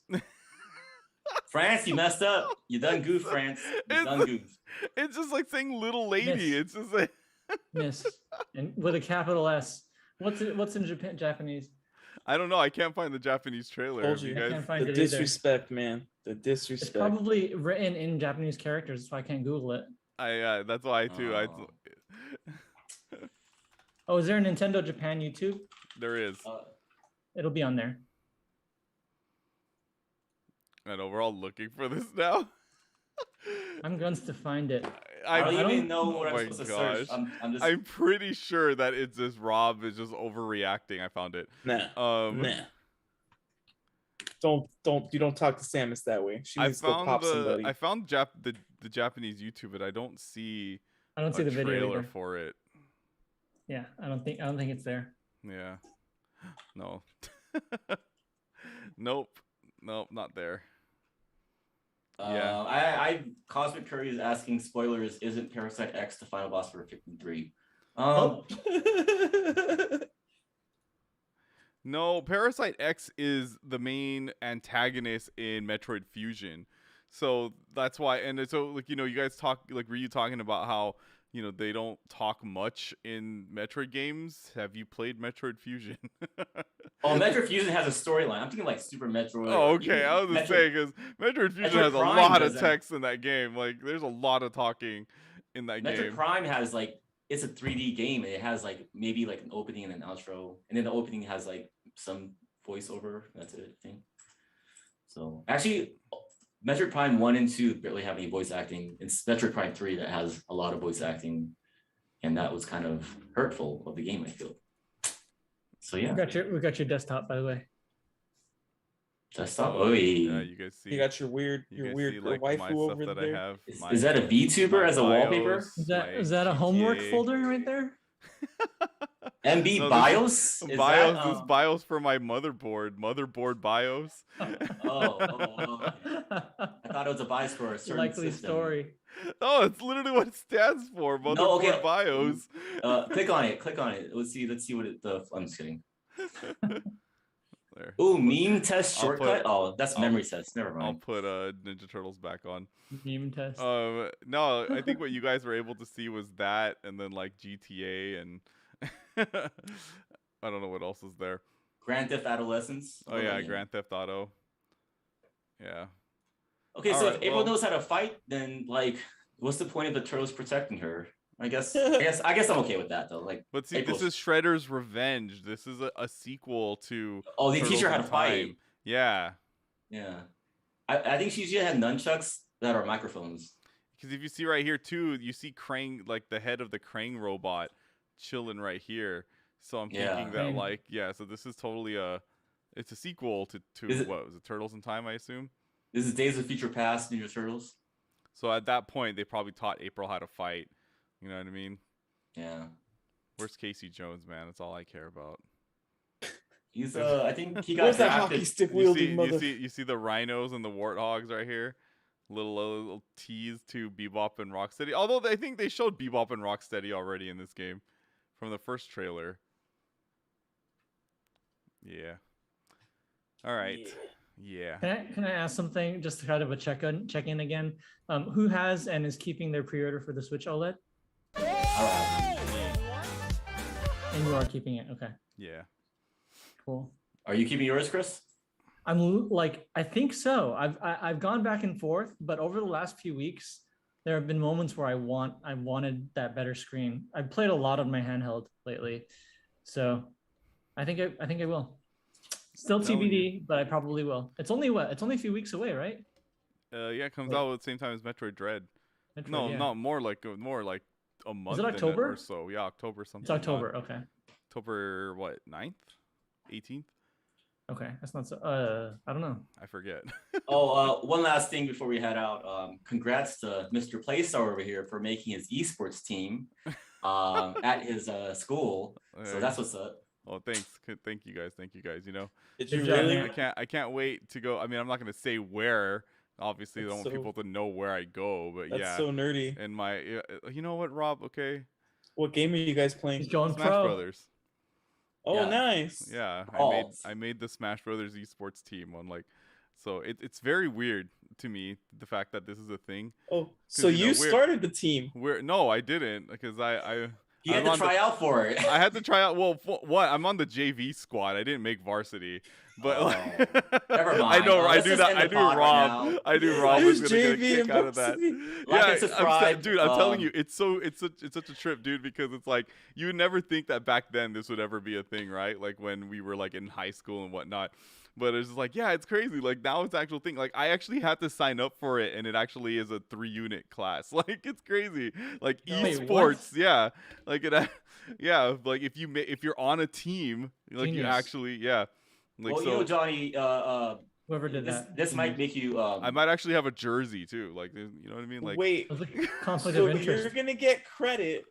France, you messed up. You done goof, France. You done goof. It's just like saying little lady. Miss. It's just like Miss, and with a capital S. What's in Japanese? I don't know. I can't find the Japanese trailer. Told you. I can't find The it disrespect, man. The It's disrespect. probably written in Japanese characters, so I can't Google it. that's why I too. Oh, is there a Nintendo Japan YouTube? There is. It'll be on there. I know we're all looking for this now. I'm going to find it. I don't even know oh what I'm my supposed to gosh. search. I'm pretty sure that it's just Rob is just overreacting. I found it. Nah. You don't talk to Samus that way. She needs to go pop somebody. I found the Japanese YouTube, but I don't see the video trailer either. for it. Yeah, I don't think it's there. Yeah. No. Nope, not there. I Cosmic Curry is asking spoilers. Isn't Parasite X the final boss for Pikmin 3? No, Parasite X is the main antagonist in Metroid Fusion. So that's why, and so like, you know, you guys were you talking about how, you know, they don't talk much in Metroid games? Have you played Metroid Fusion? Metroid Fusion has a storyline. I'm thinking like Super Metroid. Oh, okay. I was just saying, because Metroid Fusion has a lot of text in that game. Like, there's a lot of talking in that game. Metroid Prime has like, it's a 3D game, and it has like maybe like an opening and an outro, and then the opening has like some voiceover. That's it, I think. So actually, Metroid Prime 1 and 2 barely have any voice acting. It's Metroid Prime 3 that has a lot of voice acting, and that was kind of hurtful of the game, I feel. So yeah. We got your desktop, by the way. Desktop. Yeah, you guys see. You got your weird like, waifu over that there. I have. Is that a VTuber as a wallpaper? Is that a homework folder right there? MB No, BIOS? This is BIOS for my motherboard BIOS. Oh. I thought it was a BIOS for a certain Likely system. story. Oh, it's literally what it stands for. Motherboard BIOS. Click on it. Let's see what I'm just kidding. There. Ooh, meme test shortcut. That's memory test. Never mind. I'll put Ninja Turtles back on. Meme test. No, I think what you guys were able to see was that, and then like GTA and I don't know what else is there. Grand Theft Adolescence. Oh yeah, Grand Theft Auto. Yeah. Okay, All so right, if April well- knows how to fight, then like, what's the point of the turtles protecting her? I guess I'm okay with that though. Like, But see, April's- this is Shredder's Revenge. This is a sequel to. Oh, they teach Turtles her how in to fight. Time. Yeah. Yeah, I think she should have nunchucks that are microphones. Because if you see right here too, you see Krang, like the head of the Krang robot, chilling right here. So I'm Yeah. thinking that Krang. like, yeah. So this is totally it's a sequel to Is it- what was it, Turtles in Time, I assume. This is Days of Future Past, Ninja Turtles. So at that point, they probably taught April how to fight. You know what I mean? Yeah, Where's Casey Jones, man? That's all I care about. he's I think he got Where's that hockey drafted. stick You wielding see, mother? you see the rhinos and the warthogs right here. Little tease to Bebop and Rocksteady. Although I think they showed Bebop and Rocksteady already in this game from the first trailer. Yeah. All right. Yeah. Can I ask something, just kind of a check in again? Who has and is keeping their pre-order for the Switch OLED? And you are keeping it. Okay, Yeah. cool. Are you keeping yours, Chris? I'm like, I think so. I've gone back and forth, but over the last few weeks, there have been moments where I wanted that better screen. I've played a lot on my handheld lately, so I think I will. Still telling TBD, but I probably will. It's only a few weeks away, right? Yeah, it comes Wait. out at the same time as Metroid Dread. Metroid, No, yeah. not more like a month. October? or so? Yeah, October something. It's October. Okay. October what? 9th? 18th? Okay, that's not so. I don't know. I forget. Oh, one last thing before we head out. Congrats to Mr. Playstar over here for making his esports team at his school. So that's what's up. Oh, thanks. Thank you guys. You know, Did Good you job, really? man. I can't wait to go. I mean, I'm not gonna say where. Obviously, I That's don't want so- people to know where I go, but That's yeah. so nerdy. And my, you know what, Rob? Okay, What game are you guys He's playing? going Smash pro. Brothers. Oh, Yeah. nice. Yeah, Balls. I made the Smash Brothers esports team on like, so it's very weird to me the fact that this is a thing. Oh, so you know, you we're- started the team. No, I didn't because You had I'm to on the- try out for it. I had to try out. Well, what? I'm on the JV squad. I didn't make varsity, but like, Never I mind. know. I Let's do just that. end I the do pod right Rob. now. I do Rob There's was gonna get a JV kick and out of that. varsity. Like and I'm subscribe, dude. I'm telling you, it's such a trip, dude. Because it's like you would never think that back then this would ever be a thing, right? Like when we were like in high school and whatnot. But it's just like, yeah, it's crazy. Like now it's an actual thing. Like I actually had to sign up for it, and it actually is a 3-unit class. Like it's crazy. Like Wait, esports, what? yeah. Like it, yeah. Like if you're on a team, like you Genius. actually, yeah. Like Well, so, you know, Johnny, Whoever did this that. this might make you. I might actually have a jersey too. Like you know what I mean? Like Wait, It was a conflict so of interest. you're gonna get credit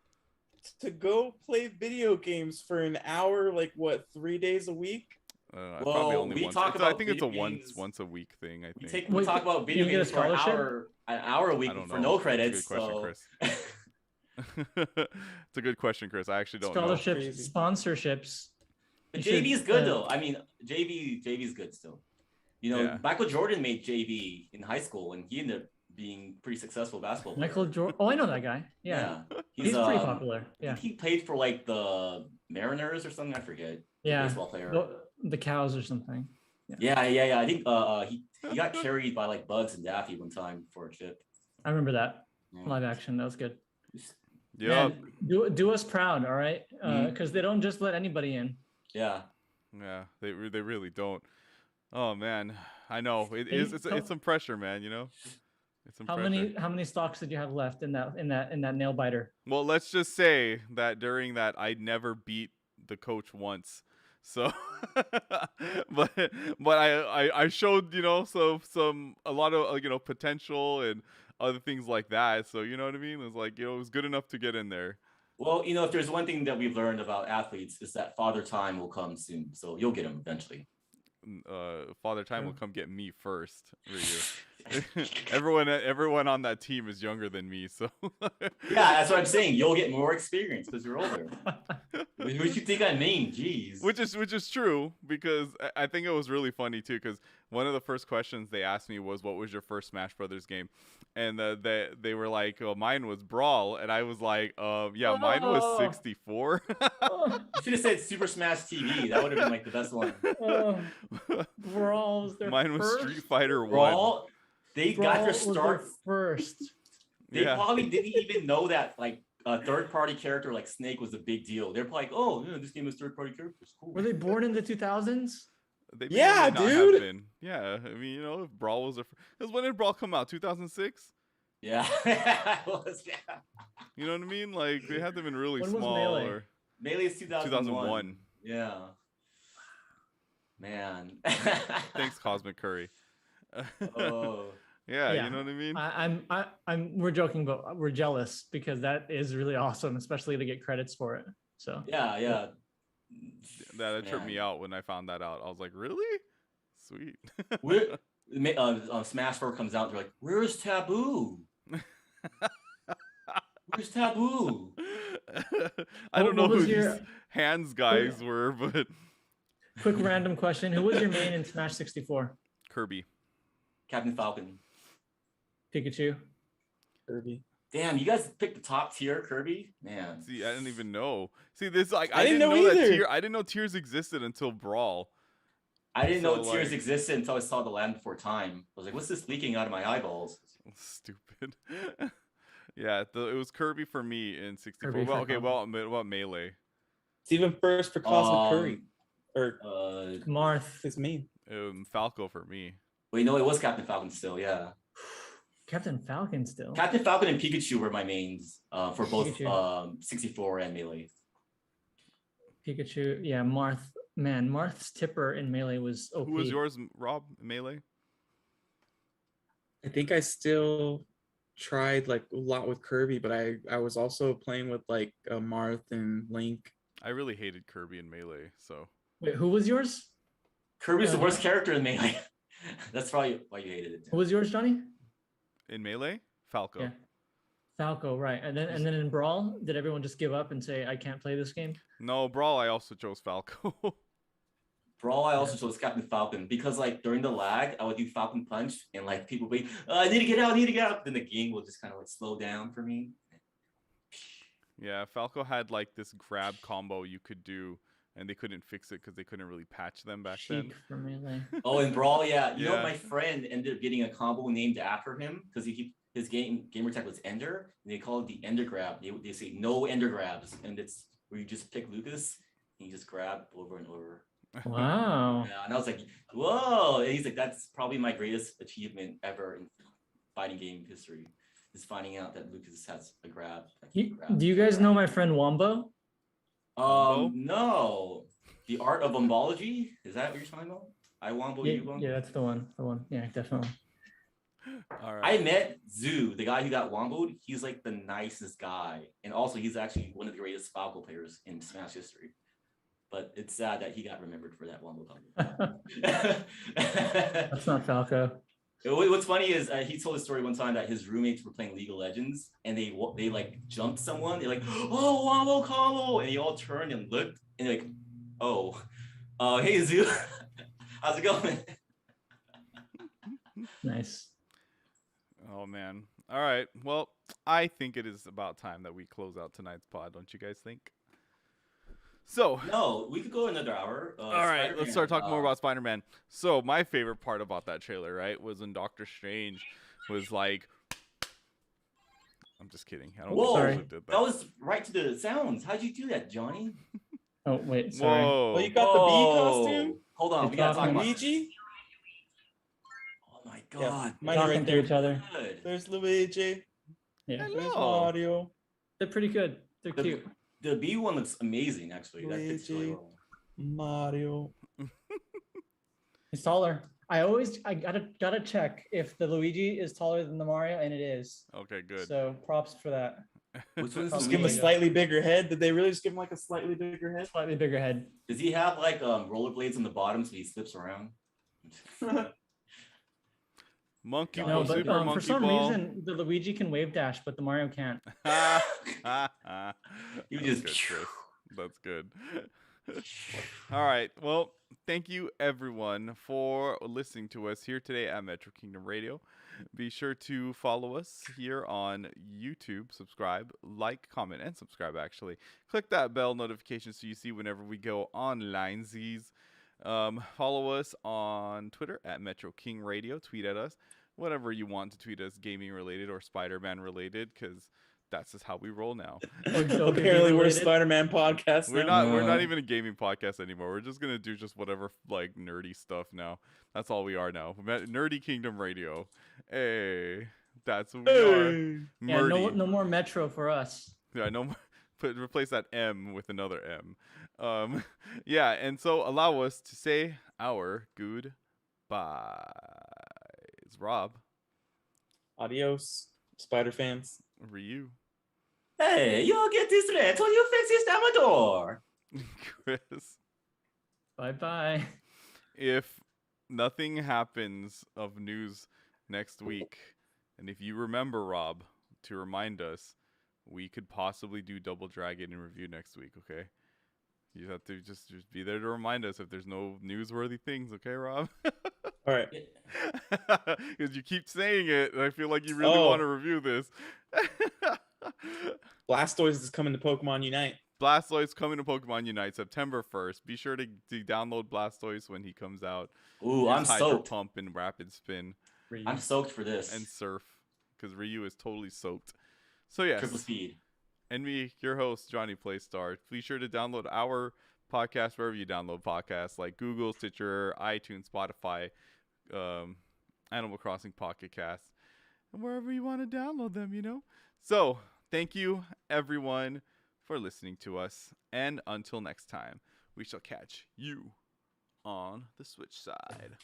to go play video games for an hour, like what, 3 days a week? probably Well, only we once. talk I about think it's a video games- once a week thing. I we think. we Wait, talk about do video you get a games for an scholarship? hour a week I don't for know. no That's credits. a good question, It's a good question, Chris. I actually don't know. Scholarships, Crazy. sponsorships. But You should, JV is good uh, though. I mean, JV's good still. You know, Yeah. Michael Jordan made JV in high school, and he ended up being pretty successful basketball player. Michael Jordan. Oh, I know that guy. Yeah, he's pretty popular. I Yeah, think he played for like the Mariners or something. I forget. yeah. Baseball player. The cows or something. Yeah. I think he got carried by like Bugs and Daffy one time for a chip. I remember that Yeah. live action. That was good. Yeah. Man, do us proud, all right? Mhm. Because they don't just let anybody in. Yeah. Yeah, they really don't. Oh man, I know it Hey, is. It's so- some pressure, man. You know, it's some How pressure. many stocks did you have left in that nail biter? Well, let's just say that during that I never beat the coach once. So, but I showed a lot of potential and other things like that. So you know what I mean? It was like it was good enough to get in there. Well, you know, if there's one thing that we've learned about athletes is that father time will come soon. So you'll get him eventually. Father Time will come get me first. everyone on that team is younger than me, so Yeah, that's what I'm saying. You'll get more experience because you're older. Who do you think I mean? Jeez. which is true because I think it was really funny too because one of the first questions they asked me was, "What was your first Smash Brothers game?" And they were like, "Oh, mine was Brawl," and I was like, yeah, mine was Oh. 64." Oh, You should have said Super Smash TV. That would have been like the best one. oh, Brawl was their Mine was first. Street Fighter 1. Brawl, they Brawl got their was their start. first. They Yeah. probably didn't even know that like a third-party character like Snake was a big deal. They're probably like, oh, yeah, this game is third-party characters. Cool. Were they born in the 2000s? They may Yeah, or may not have dude. been. Yeah, I mean, if Brawl was because when did Brawl come out? 2006. Yeah. It was, yeah. You know what I mean? Like they had them in really When was small. Melee? Or Melee is 2001. 2001. Yeah. Man. Thanks, Cosmic Curry. Oh. Yeah, Yeah. you know what I mean? We're joking, but we're jealous because that is really awesome, especially to get credits for it. So Yeah, yeah. That tripped me Man. out when I found that out. I was like, really? Sweet. We're, Smash 4 comes out, they're like, where's Taboo? Where's Taboo? I don't know What who was these your- hands guys were, but quick random question: who was your main in Smash 64? Kirby. Captain Falcon. Pikachu. Kirby. Damn, you guys picked the top tier, Kirby? Man. See, I didn't even know. See, this like I I didn't didn't know know that either. tier. I didn't know tiers existed until Brawl. I didn't know So, tiers like- existed until I saw The Land Before Time. I was like, what's this leaking out of my eyeballs? Stupid. Yeah, it was Kirby for me in 64. Kirby Well, for okay, Falcon. well, what Melee? It's even first for Cosmic Curry. Or Marth. his main. Falco for me. Wait, no, it was Captain Falcon still, yeah. Captain Falcon still. Captain Falcon and Pikachu were my mains for both Pikachu. 64 and Melee. Pikachu. Yeah, Marth. Man, Marth's tipper in Melee was OP. Who was yours, Rob? Melee? I think I still tried like a lot with Kirby, but I was also playing with like Marth and Link. I really hated Kirby in Melee, so Wait, who was yours? Kirby's the worst character in Melee. That's probably why you hated it. Who was yours, Johnny? in Melee, Falco. Yeah. Falco, right. And then in Brawl, did everyone just give up and say, I can't play this game? No, Brawl, I also chose Falco. Brawl, I also chose Captain Falcon because like during the lag, I would do Falcon Punch and like people would be, I need to get out, I need to get out. Then the game will just kind of like slow down for me. Yeah, Falco had like this grab combo you could do, and they couldn't fix it because they couldn't really patch them back then. Chic for Melee. Oh, in Brawl, yeah. You know, Yeah. my friend ended up getting a combo named after him because his gamer tag was Ender, and they call it the Ender Grab. They say no Ender grabs, and it's where you just pick Lucas and you just grab over and over. Wow. Yeah, and I was like, whoa! And he's like, that's probably my greatest achievement ever in fighting game history, is finding out that Lucas has a grab. that can grab. Do you guys know my friend Wombo? Wombo? No. The Art of Wombology? Is that what you're talking about? I Wombo, Yeah, you Wombo? yeah, that's the one. The one. Yeah, definitely. All I right. met Zoo, the guy who got womboed. He's like the nicest guy. And also, he's actually one of the greatest Falco players in Smash history. But it's sad that he got remembered for that wombo combo. That's not Falco. What's funny is he told a story one time that his roommates were playing League of Legends and they like jumped someone. They're like, oh, wombo combo. And they all turned and looked and like, oh, hey, Zoo. How's it going? Nice. Oh man. All right. Well, I think it is about time that we close out tonight's pod. Don't you guys think? So. No, we could go another hour. All right, let's start talking more about Spider-Man. So my favorite part about that trailer, right, was when Doctor Strange was like, I'm just kidding. I don't Whoa, think Sorry. he did that. that was right to the sounds. How'd you do that, Johnny? Oh, wait, sorry. Whoa. Oh, you got the bee Whoa. costume? Hold on, we gotta talk about this. Luigi? Oh my Yeah, god. mine Talking right to there. each other. Good. There's Luigi. Yeah. Hello. There's Mario. They're pretty good. They're The- cute. The B one looks amazing, actually. That fits really Luigi. well. Mario. He's taller. I gotta check if the Luigi is taller than the Mario, and it is. Okay, good. So props for that. Which one's Just Just give him a Luigi? slightly bigger head. Did they really just give him like a slightly bigger head? Slightly bigger head. Does he have like rollerblades on the bottom so he slips around? Monkey No, ball, No, but super for monkey some ball. reason the Luigi can wave dash, but the Mario can't. You That's just- good, Chris. That's good. All right. Well, thank you everyone for listening to us here today at Metro Kingdom Radio. Be sure to follow us here on YouTube, subscribe, like, comment, and subscribe actually. Click that bell notification so you see whenever we go online. Follow us on Twitter at Metro King Radio. Tweet at us. Whatever you want to tweet us, gaming related or Spider-Man related, because that's just how we roll now. Apparently, we're a Spider-Man podcast. We're now. not even a gaming podcast anymore. We're just gonna do just whatever like nerdy stuff now. That's all we are now. Nerdy Kingdom Radio. Hey, that's what we are. Yeah, no, Nerdy. no more Metro for us. Yeah, no more. Replace that M with another M. Yeah, and so allow us to say our goodbyes. Rob, Adios, Spider fans. Ryu, Hey, you get this red on your face is Amador. Chris. Bye-bye. If nothing happens of news next week, and if you remember, Rob, to remind us, we could possibly do Double Dragon in review next week, okay? You have to just be there to remind us if there's no newsworthy things, okay, Rob? All right. Because you keep saying it, and I feel like you really want to review this. Blastoise is coming to Pokemon Unite. Blastoise coming to Pokemon Unite September 1st. Be sure to download Blastoise when he comes out. Ooh, Use I'm Hydro soaked. Pump and Rapid Spin I'm soaked for this. and Surf, because Ryu is totally soaked. So yes, Triple speed. and me, your host, J-Playstar. Be sure to download our podcast wherever you download podcasts, like Google, Stitcher, iTunes, Spotify, Animal Crossing Pocket Cast, and wherever you want to download them, you know. So thank you, everyone, for listening to us, and until next time, we shall catch you on the Switch side.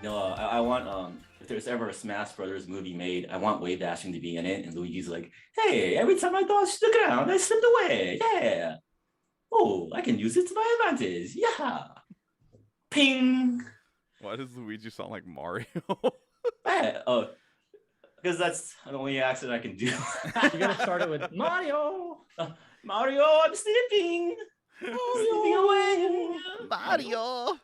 No, I want if there's ever a Smash Brothers movie made, I want wave dashing to be in it, and Luigi's like, "Hey, every time I dodged the ground, I slipped away. Yeah. Oh, I can use it to my advantage. Yeah. Ping. Why does Luigi sound like Mario? Because that's the only accent I can do. You gotta start it with Mario. Mario, I'm slipping. I'm slipping away. Mario.